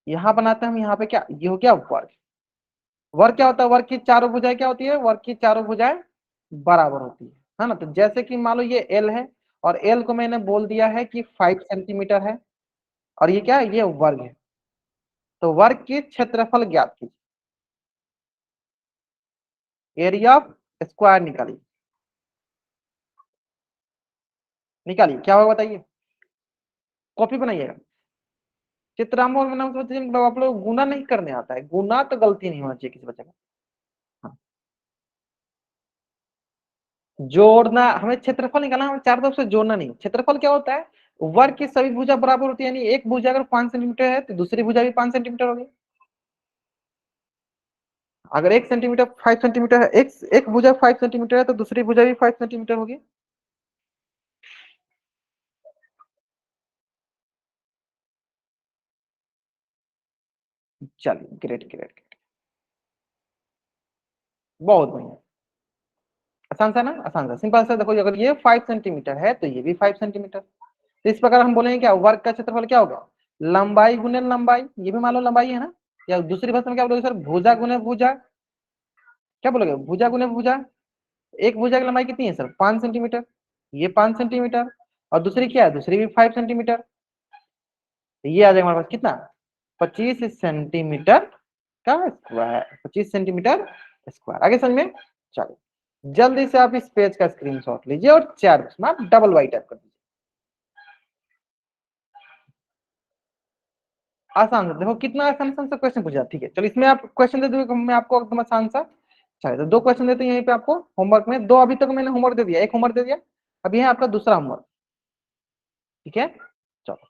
यहां बनाते हैं हम, यहाँ पे क्या, ये हो गया वर्ग। वर्ग क्या होता है, वर्ग की चारों भुजाएं क्या होती है, वर्ग की चारों भुजाएं बराबर होती है ना। तो जैसे कि मान लो ये एल है और एल को मैंने बोल दिया है कि 5 सेंटीमीटर है, और ये क्या है, ये वर्ग है। तो वर्ग की क्षेत्रफल ज्ञात कीजिए, एरिया ऑफ स्क्वायर निकालिए, निकालिए क्या होगा बताइए। कॉपी बनाइएगा, चित्रांकन में नाम सोचिए, मतलब आप लोग गुना नहीं करने आता है, गुना तो गलती नहीं होना चाहिए किसी बच्चे का। हाँ। जोड़ना, हमें क्षेत्रफल निकालना, हमें चार तरफ से जोड़ना नहीं। क्षेत्रफल क्या होता है, वर्ग की सभी भुजा बराबर होती है, यानी एक भुजा अगर 5 सेंटीमीटर है तो दूसरी भुजा भी 5 सेंटीमीटर होगी। अगर 1 सेंटीमीटर 5 सेंटीमीटर है, एक भुजा 5 सेंटीमीटर है तो दूसरी भुजा भी 5 सेंटीमीटर होगी। चलिए ग्रेट ग्रेट ग्रेट, बहुत बढ़िया। आसान सा ना, आसान सा सिंपल सा। देखो अगर ये 5 सेंटीमीटर है तो ये भी 5 सेंटीमीटर। तो इस प्रकार हम बोलेंगे क्या, वर्ग का क्षेत्रफल क्या होगा, लंबाई गुने लंबाई, ये भी मान लो लंबाई है ना, या दूसरी भाषा में क्या बोलोगे सर, भुजा गुने भुजा, क्या बोलोगे, भुजा गुने भुजा। एक भुजा की लंबाई कितनी है सर, 5 सेंटीमीटर, ये 5 सेंटीमीटर, और दूसरी क्या है, दूसरी भी 5 सेंटीमीटर। तो ये आ जाएगा हमारे पास कितना, 25 सेंटीमीटर का स्क्वायर, 25 सेंटीमीटर स्क्वायर। आगे समझ में। चलो जल्दी से आप इस पेज का स्क्रीनशॉट लीजिए और चार में आप डबल वाई टाइप कर दीजिए। आसान सा देखो, कितना आसान आसान सा क्वेश्चन पूछा। ठीक है चलो, इसमें आप क्वेश्चन दे दूंगा मैं आपको एकदम आसान सा। चलिए तो दो क्वेश्चन देते हैं यहीं पे आपको होमवर्क में, दो अभी तक मैंने होमवर्क दे दिया, एक होमवर्क दे दिया, अभी है आपका दूसरा होमवर्क। ठीक है, चलो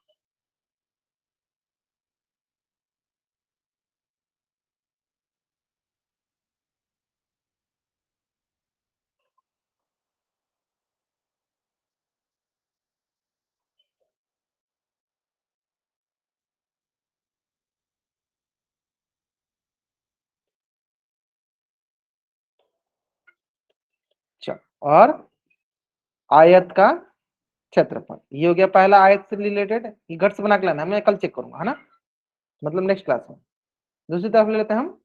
चलो। और आयत का क्षेत्रफल, ये हो गया पहला आयत से रिलेटेड, ये घट से बना के लाना है, मैं कल चेक करूंगा, है ना, मतलब नेक्स्ट क्लास में। दूसरी तरफ ले लेते हैं हम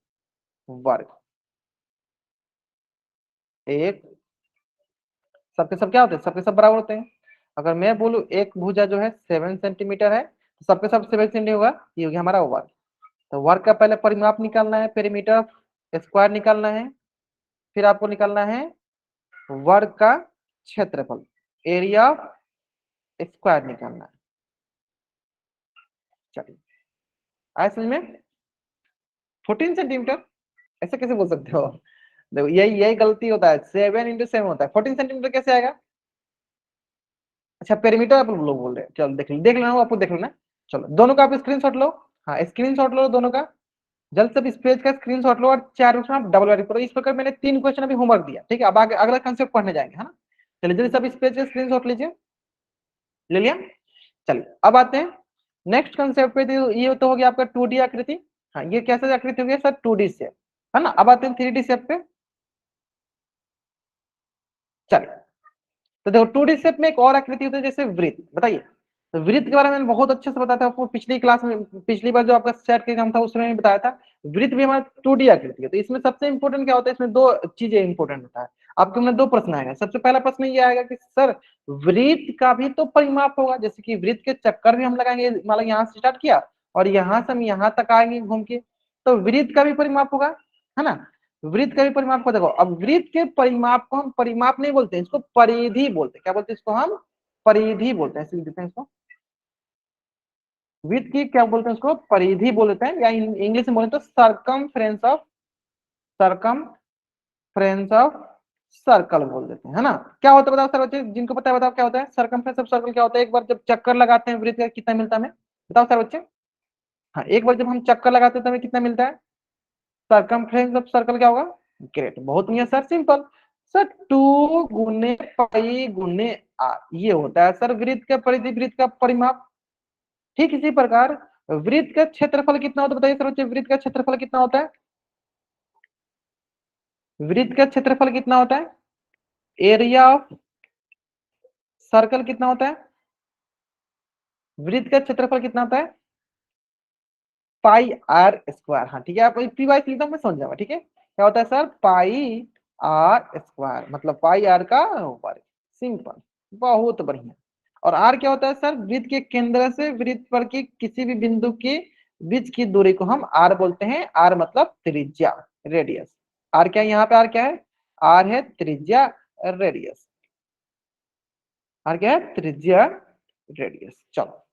वर्ग। एक, सबके सब क्या होते हैं, सबके सब बराबर होते हैं। अगर मैं बोलूं एक भुजा जो है 7 सेंटीमीटर है, तो सबके सब 7 सेंटीमीटर होगा, ये हो गया हमारा वर्ग। तो वर्ग का पहले परिमाप निकालना है, पेरीमीटर स्क्वायर निकालना है, फिर आपको निकालना है वर्ग का क्षेत्रफल, एरिया ऑफ स्क्वायर निकालना है। चलिए, आया समझ में? 14 सेंटीमीटर, ऐसे कैसे बोल सकते हो? देखो यही यही गलती होता है, 7 × 7 होता है, 14 सेंटीमीटर कैसे आएगा? अच्छा पेरीमीटर आप लोग बोल रहे हैं, चलो देख लेना, आपको देख लेना। चलो दोनों का आप स्क्रीनशॉट लो, हाँ स्क्रीनशॉट लो दोनों का, जल्द से इस पेज का स्क्रीनशॉट लो और 4 आप डबल वेरीफाई करो। इस प्रकार मैंने 3 क्वेश्चन अभी होमवर्क दिया, ठीक है, अब आगे अगला कंसेप्ट पढ़ने जाएंगे, है ना। चलिए जल्दी सब इस पेज का स्क्रीनशॉट लीजिए, ले लिया। चलिए अब आते हैं नेक्स्ट कंसेप्ट पे। ये तो हो गया आपका 2D आकृति, हाँ ये कैसे आकृति हो गया सर? 2D शेप, है ना। अब आते हैं 3D शेप पे। चलिए, तो देखो 2D शेप में एक और आकृति होती है जैसे वृत्त, बताइए। तो वृत्त के बारे में मैंने बहुत अच्छे से बताया था आपको पिछली क्लास में, पिछली बार जो आपका सेट का एग्जाम था उसमें भी बताया था। वृत्त भी हमारा 2D आकृति है, तो इसमें सबसे इंपॉर्टेंट क्या होता है, इसमें दो चीजें इंपॉर्टेंट होता है। आपके में दो प्रश्न आएगा, सबसे पहला प्रश्न ये आएगा कि सर वृत्त का भी तो परिमाप होगा, जैसे कि वृत्त के चक्कर भी हम लगाएंगे, मान लो यहाँ से स्टार्ट किया और यहाँ से हम यहाँ तक आएंगे घूम के, तो वृत्त का भी परिमाप होगा, है ना। वृत्त का भी परिमाप को देखो, अब वृत्त के परिमाप को हम परिमाप नहीं बोलते हैं, इसको परिधि बोलते हैं। क्या बोलते हैं इसको? हम परिधि बोलते हैं, इसलिए देते हैं इसको। वृत्त की क्या बोलते हैं उसको? परिधि बोलते हैं, या इंग्लिश में बोले तो सरकमफ्रेंस ऑफ सर्कल बोल देते हैं, है ना। क्या होता है बताओ सर बच्चे, जिनको पता है बताओ क्या होता है सरकमफ्रेंस ऑफ सर्कल? क्या होता है, एक बार जब चक्कर लगाते हैं वृत्त का कितना मिलता है हमें, बताओ सर बच्चे। हाँ एक बार जब हम चक्कर लगाते हैं तो हमें कितना मिलता है? सरकमफ्रेंस ऑफ सर्कल क्या होगा? ग्रेट, बहुत नहीं है सर, सिंपल सर, 2 × पाई × ये होता है सर वृत्त का परिधि, वृत्त का परिमाप। ठीक इसी प्रकार वृत्त का क्षेत्रफल कितना होता है, बताइए सर बच्चे, वृत्त का क्षेत्रफल कितना होता है? वृत्त का क्षेत्रफल कितना होता है? एरिया ऑफ सर्कल कितना होता है? वृत्त का क्षेत्रफल कितना होता है? πr²। हाँ ठीक है, आप पी वाई लिखता हूँ मैं समझ जाऊंगा, ठीक है। क्या होता है सर? πr², मतलब πr का वर्ग, सिंपल, बहुत बढ़िया। और आर क्या होता है सर? वृत्त के केंद्र से वृत्त पर की किसी भी बिंदु के बीच की दूरी को हम आर बोलते हैं। आर मतलब त्रिज्या, रेडियस। आर क्या है यहाँ पे? आर क्या है? आर है त्रिज्या, रेडियस। आर क्या है? त्रिज्या, रेडियस। चलो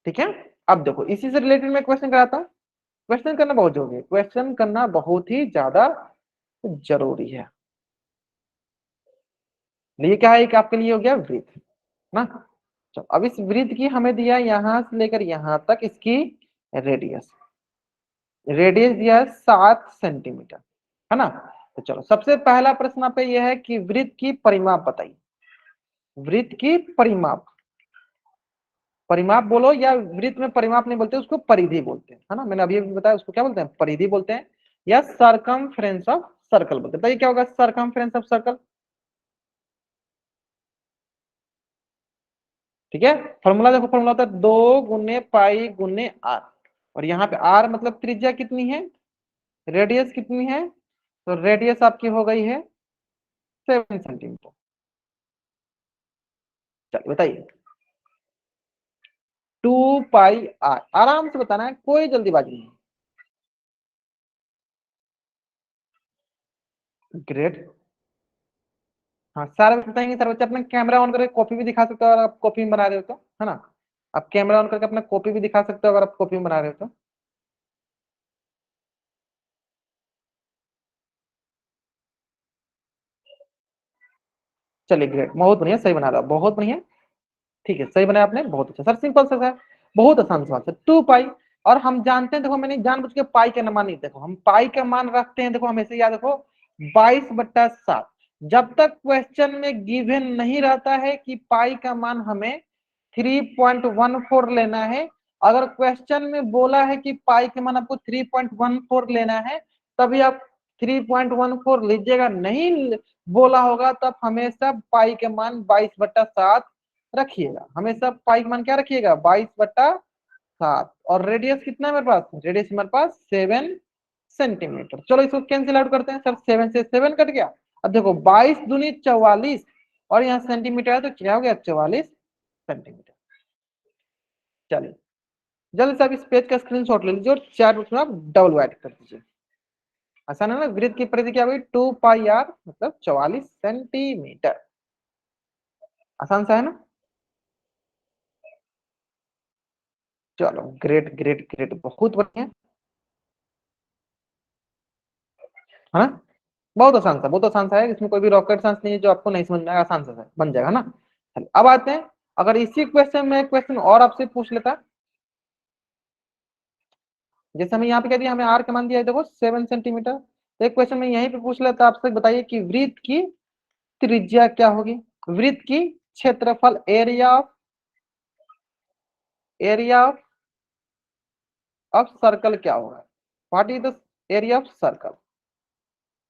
ठीक है। अब देखो इसी से रिलेटेड मैं क्वेश्चन कराता हूँ। क्वेश्चन करना बहुत जरूरी है, क्वेश्चन करना बहुत ही ज्यादा जरूरी है। ये क्या है, एक आपके लिए हो गया वृत्त ना। चलो अब इस वृत्त की हमें दिया यहां से लेकर यहां तक इसकी रेडियस, रेडियस दिया है 7 सेंटीमीटर, है ना। तो चलो सबसे पहला प्रश्न पे यह है कि वृत्त की परिमाप बताइए। वृत्त की परिमाप, परिमाप बोलो, या वृत्त में परिमाप नहीं बोलते उसको परिधि बोलते हैं, है ना। मैंने अभी बताया उसको क्या बोलते हैं? परिधि बोलते हैं, या सरकमफ्रेंस ऑफ सर्कल बोलते हैं। बताइए क्या होगा सरकमफ्रेंस ऑफ सर्कल? ठीक है, फॉर्मूला देखो, फॉर्मूला होता है 2 × पाई × आर, और यहाँ पे आर मतलब त्रिज्या कितनी है, रेडियस कितनी है, तो रेडियस आपकी हो गई है 7 सेंटीमीटर। चलिए बताइए, 2 πr, आराम से बताना है, कोई जल्दीबाजी नहीं। ग्रेट, हाँ सारे बताएंगे सर बच्चे। अपना कैमरा ऑन करके कॉपी भी दिखा सकते हो अगर आप कॉपी में बना रहे हो तो, है ना। आप कैमरा ऑन करके अपना कॉपी भी दिखा सकते हो अगर आप कॉपी में बना रहे हो तो। चलिए ग्रेट, बहुत बढ़िया, सही बना रहा, बहुत बढ़िया। ठीक है, सही बनाया आपने, बहुत अच्छा सर, सिंपल सा है, बहुत आसान सवाल है, 2 पाई। और हम जानते हैं, देखो मैंने जानबूझ के पाई का मान नहीं, देखो हम पाई का मान रखते हैं, देखो हमेशा याद रखो 22/7। जब तक क्वेश्चन में गिवन नहीं रहता है कि पाई का मान हमें 3.14 लेना है, अगर क्वेश्चन में बोला है कि पाई के मान आपको 3.14 लेना है, तभी आप 3.14 लीजिएगा, नहीं बोला होगा तब हमेशा पाई के मान 22/7 रखिएगा, हमेशा पाई का मान क्या रखिएगा, 22/7। और रेडियस कितना है मेरे पास, रेडियस मेरे पास 7 सेंटीमीटर। चलो इसको कैंसिल आउट करते हैं सर, 7 से 7 कट गया। अब देखो 22 दूनी 44, और यहाँ सेंटीमीटर है तो क्या हो गया, 44 सेंटीमीटर। चलिए जल्दी से आप इस पेज का स्क्रीनशॉट ले लीजिए और चार्ट में आप डबल ऐड कर दीजिए। आसान है ना, वृत्त की परिधि क्या हुई 2 पाई r, मतलब 44 सेंटीमीटर। आसान सा है ना। चलो ग्रेट ग्रेट ग्रेट, बहुत बढ़िया है ना, बहुत आसान सा, बहुत आसान सा है, इसमें कोई भी रॉकेट साइंस नहीं है जो आपको नहीं समझ में आएगा, आसान सा बन जाएगा ना। चलिए अब आते हैं, अगर इसी क्वेश्चन में क्वेश्चन और आपसे पूछ लेता, जैसे हमें यहाँ पे कह दिया, हमें आर का मान दिया है देखो 7 सेंटीमीटर, तो एक क्वेश्चन में यहीं पे पूछ लेता आपसे, बताइए कि वृत्त की त्रिज्या क्या होगी, वृत्त की क्षेत्रफल, एरिया ऑफ सर्कल क्या होगा, what is the area of circle,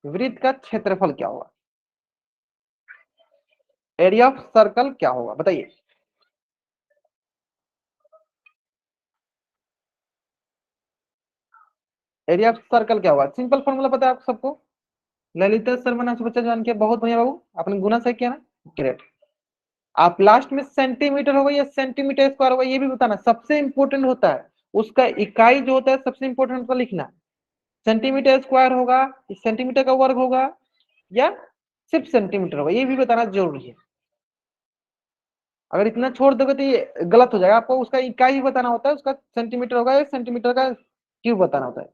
वृत्त का क्षेत्रफल क्या होगा, एरिया ऑफ सर्कल क्या होगा बताइए। एरिया ऑफ सर्कल क्या होगा, सिंपल फॉर्मूला पता है आप सबको, ललिता शर्मा नाम से बच्चा जान के, बहुत बढ़िया बाबू, आपने गुना सही किया ना, ग्रेट। आप लास्ट में सेंटीमीटर होगा या सेंटीमीटर स्क्वायर होगा ये भी बताना, सबसे इंपॉर्टेंट होता है उसका इकाई जो होता है, सबसे इंपॉर्टेंट होता है लिखना, सेंटीमीटर स्क्वायर होगा, सेंटीमीटर का वर्ग होगा, या सिर्फ सेंटीमीटर होगा, ये भी बताना जरूरी है। अगर इतना छोड़ दोगे तो ये गलत हो जाएगा, आपको उसका इकाई ही बताना होता है, उसका सेंटीमीटर होगा या सेंटीमीटर का क्यूब बताना होता है।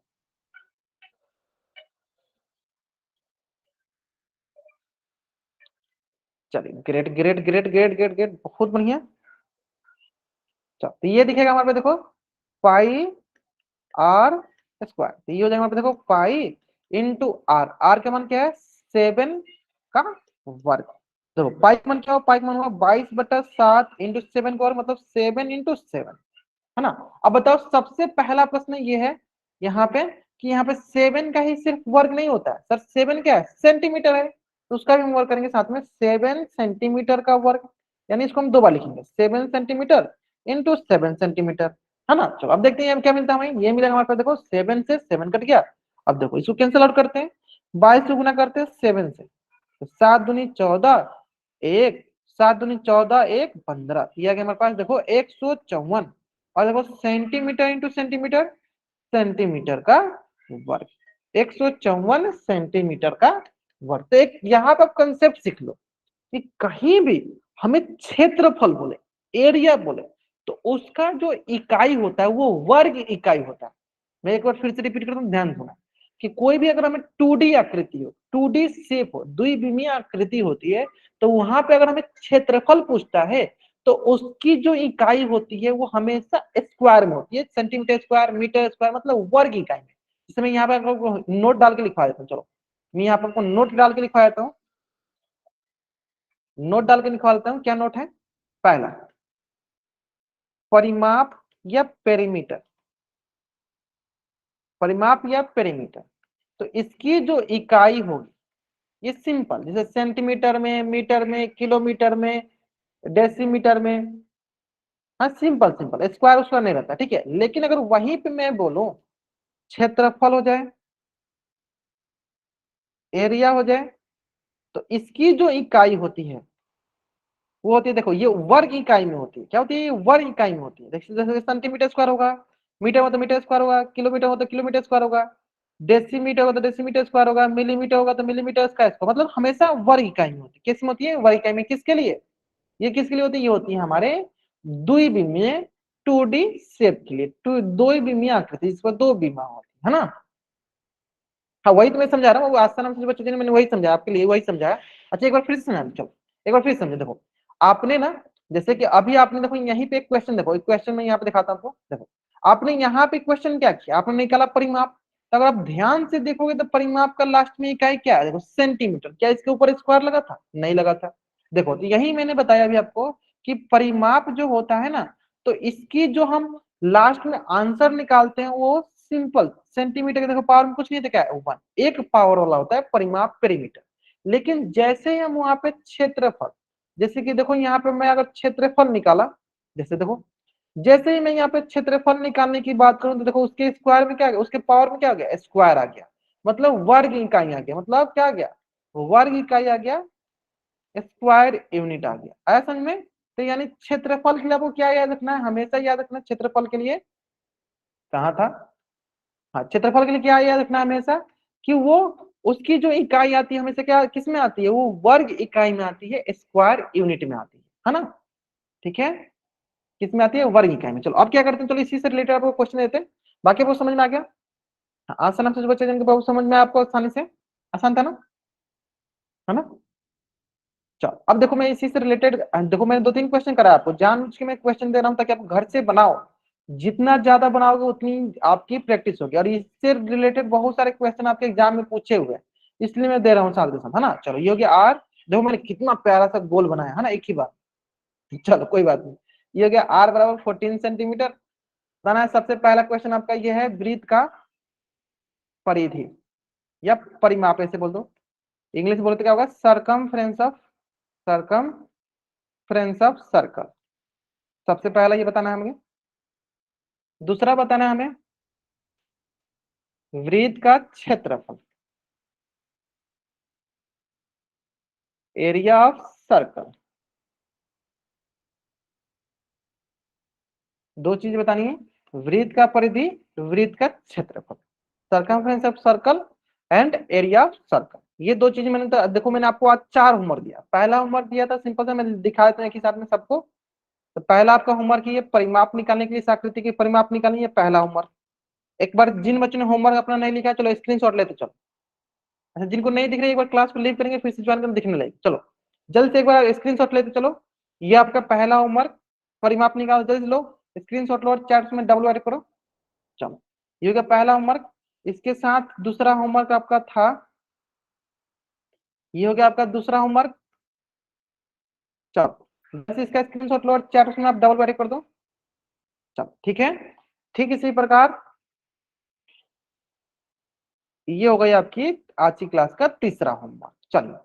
चलिए great great great great great great, बहुत बढ़िया। चलो तो ये दिखेगा हमारे पे देखो, पाई आर स्क्वायर, तो ये हो जाएगा हमारे पे देखो पाई इंटू आर, आर का मान क्या है 7 का वर्ग। देखो पाई का मान क्या हो, पाई का मान होगा 22/7 इंटू 7 का वर्ग, मतलब 7 इंटू 7, है ना। अब बताओ सबसे पहला प्रश्न ये है यहाँ पे, कि यहाँ पे 7 का ही सिर्फ वर्ग नहीं होता है सर, 7 क्या है, सेंटीमीटर है, तो उसका भी हम वर्ग करेंगे साथ में, 7 सेंटीमीटर का वर्ग, यानी इसको हम 2 बार लिखेंगे, 7 सेंटीमीटर इंटू 7 सेंटीमीटर, है ना। चलो अब देखते हैं अब क्या मिलता है हमें, ये मिलेगा हमारे पास देखो 7 से 7 कट गया। अब देखो इसको कैंसिल आउट करते हैं, 22 से गुना करते हैं 7 से, तो 7 दूनी 14, एक 7 दूनी 14, एक 15, यह आ गया हमारे पास देखो 154, और देखो सेंटीमीटर इंटू सेंटीमीटर, सेंटीमीटर का वर्ग, 154 सेंटीमीटर का वर्ग। तो एक यहाँ पर कंसेप्ट सीख लो कि कहीं भी हमें क्षेत्रफल बोले, एरिया बोले, तो उसका जो इकाई होता है वो वर्ग इकाई होता है। मैं एक बार फिर से रिपीट करता हूँ, ध्यान देना, कि कोई भी अगर हमें 2D आकृति हो, 2D शेप हो, द्विविमीय आकृति होती है, तो वहां पे अगर हमें क्षेत्रफल पूछता है तो उसकी जो इकाई होती है वो हमेशा स्क्वायर में होती है, सेंटीमीटर स्क्वायर, मीटर स्क्वायर, मतलब वर्ग इकाई में। जैसे मैं यहाँ पे आपको नोट डाल के लिखवा देता हूँ, चलो मैं यहाँ पे आपको नोट डाल के लिखवा देता हूँ, नोट डाल के लिखवा देता हूँ, क्या नोट है, पहला परिमाप या पेरीमीटर, परिमाप या पेरीमीटर, तो इसकी जो इकाई होगी ये सिंपल, जैसे सेंटीमीटर में, मीटर में, किलोमीटर में, डेसीमीटर में, हाँ सिंपल सिंपल, स्क्वायर उसका नहीं रहता, ठीक है। लेकिन अगर वहीं पे मैं बोलूं क्षेत्रफल हो जाए, एरिया हो जाए, तो इसकी जो इकाई होती है वो होती है, देखो ये वर्ग इकाई में होती है, क्या होती है, ये वर्ग इकाई में होती है। जैसे जैसे सेंटीमीटर स्क्वायर होगा, मीटर हो तो मीटर स्क्वायर होगा, किलोमीटर हो तो किलोमीटर स्क्वायर होगा, डेसीमीटर होगा तो डेसीमीटर स्क्वायर होगा, मिलीमीटर होगा तो मिलीमीटर स्क्वायर, मतलब हमेशा वर्ग इकाई में होती है। किस में होती है, वर्ग इकाई में। किसके लिए, ये किसके लिए होती है, ये होती है हमारे द्विविमीय 2D शेप के लिए, द्विविमीय आकृति, जिस पर 2 विमा होती है ना। हाँ वही तो मैं समझा रहा हूँ, वो आसान से बच्चों ने मैंने वही समझा आपके लिए, वही समझाया। अच्छा एक बार फिर से समझा, चलो एक बार फिर समझो, देखो आपने ना जैसे कि अभी आपने देखो यहीं पे एक क्वेश्चन, देखो एक क्वेश्चन में यहाँ पे दिखाता हूँ आपको, देखो आपने यहाँ पे क्वेश्चन क्या किया, आपने निकाला परिमाप। तो अगर आप ध्यान से देखोगे तो परिमाप का लास्ट में इकाई क्या है, देखो सेंटीमीटर। क्या इसके ऊपर स्क्वायर लगा था? नहीं लगा था। देखो तो यही मैंने बताया अभी आपको कि परिमाप जो होता है ना, तो इसकी जो हम लास्ट में आंसर निकालते हैं वो सिंपल सेंटीमीटर के, देखो पावर में कुछ नहीं था, क्या है वन, एक पावर वाला होता है परिमाप पेरीमीटर। लेकिन जैसे ही हम वहां पे क्षेत्रफल, जैसे कि देखो यहाँ पे मैं अगर क्षेत्रफल निकाला, जैसे देखो जैसे ही मैं यहाँ पे क्षेत्रफल निकालने की बात करूं तो देखो उसके स्क्वायर में क्या आ गया, उसके पावर में क्या आ गया, स्क्वायर आ गया, मतलब वर्ग इकाई आ गया, मतलब क्या आ गया, वर्ग इकाई आ गया, स्क्वायर यूनिट आ गया। आया समझ में? तो यानी क्षेत्रफल के लिए आपको क्या याद रखना है, हमेशा याद रखना क्षेत्रफल के लिए, कहा था, हाँ क्षेत्रफल के लिए क्या याद रखना है हमेशा, कि वो उसकी जो इकाई आती है हमेशा क्या किस में आती है, वो वर्ग इकाई में आती है, स्क्वायर यूनिट में आती है ना। ठीक है, किस में आती है, वर्ग इकाई में। चलो अब क्या करते हैं, चलो इसी से रिलेटेड आपको क्वेश्चन देते हैं। बाकी आपको समझ में आ गया? हाँ, आसान से बच्चे जिनके बहुत समझ में आपको आसानी से, आसान था ना, है ना। चलो अब देखो मैं इसी से रिलेटेड, देखो मैंने दो तीन क्वेश्चन करा आपको, जानबूझ के मैं क्वेश्चन दे रहा हूँ ताकि आप घर से बनाओ, जितना ज्यादा बनाओगे उतनी आपकी प्रैक्टिस होगी। और इससे रिलेटेड बहुत सारे क्वेश्चन आपके एग्जाम में पूछे हुए हैं, इसलिए मैं दे रहा हूँ साथ के साथ, है ना। चलो ये हो गया आर, देखो मैंने कितना प्यारा सा गोल बनाया है ना एक ही बार। चलो कोई बात नहीं, ये हो गया आर बराबर 14 सेंटीमीटर। बताना है सबसे पहला क्वेश्चन आपका ये है, वृत्त का परिधि या परिमाप ऐसे बोल दो, इंग्लिश बोलते क्या होगा, circumference of, circumference of circle. सबसे पहला ये बताना है हमें। दूसरा बताना है हमें वृत्त का क्षेत्रफल, एरिया ऑफ सर्कल। दो चीज बतानी है, वृत्त का परिधि, वृत्त का क्षेत्रफल, circumference of circle and area of circle. ये दो चीज मैंने, तो देखो मैंने आपको आज 4 होमवर्क दिया। पहला होमवर्क दिया था सिंपल सा, मैं दिखा देता हूं एक ही साथ में सबको। तो पहला आपका होमवर्क ये परिमाप निकालने के लिए, इस आकृति के परिमाप निकालनी है, पहला होमवर्क। एक बार जिन बच्चों ने होमवर्क अपना नहीं लिखा चलो स्क्रीनशॉट लेते चलो। अच्छा जिनको नहीं दिख रही एक बार क्लास को लीव करेंगे, फिर से ज्वाइन करके दिखने लगेगी। चलो जल्द से एक बार स्क्रीनशॉट लेते चलो। ये आपका पहला होमवर्क, परिमाप निकालो, जल्द लो स्क्रीनशॉट लो और चैट में डबल वाइट करो। चलो ये हो गया पहला होमवर्क। इसके साथ दूसरा होमवर्क आपका था, ये हो गया आपका दूसरा होमवर्क। चलो बस इसका स्क्रीनशॉट लो और चैट में आप डबल वाइट कर दो। चलो ठीक है। ठीक इसी प्रकार ये हो गई आपकी आज की क्लास का तीसरा होमवर्क। चलिए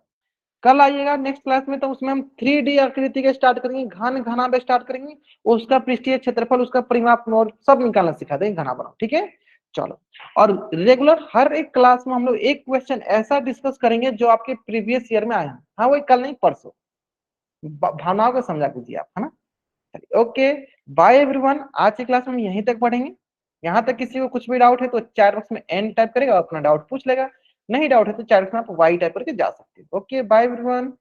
कल आइएगा नेक्स्ट क्लास में, तो उसमें हम 3D आकृति के स्टार्ट करेंगे, घन घना पे स्टार्ट करेंगे, उसका पृष्ठीय क्षेत्रफल, उसका परिमाप और सब निकालना सिखा देंगे, घना बनाओ। ठीक है चलो। और रेगुलर हर एक क्लास में हम लोग एक क्वेश्चन ऐसा डिस्कस करेंगे जो आपके प्रीवियस ईयर में आए हैं। हाँ वही कल नहीं परसों, भावनाओं को समझा दीजिए आप, है ना। ओके बाय एवरीवन, आज की क्लास में हम यहीं तक पढ़ेंगे। यहाँ तक किसी को कुछ भी डाउट है तो चैट बॉक्स में एन टाइप करेगा, अपना डाउट पूछ लेगा। नहीं डाउट है तो चैट बॉक्स में आप वाई टाइप करके जा सकते हो। Okay bye everyone.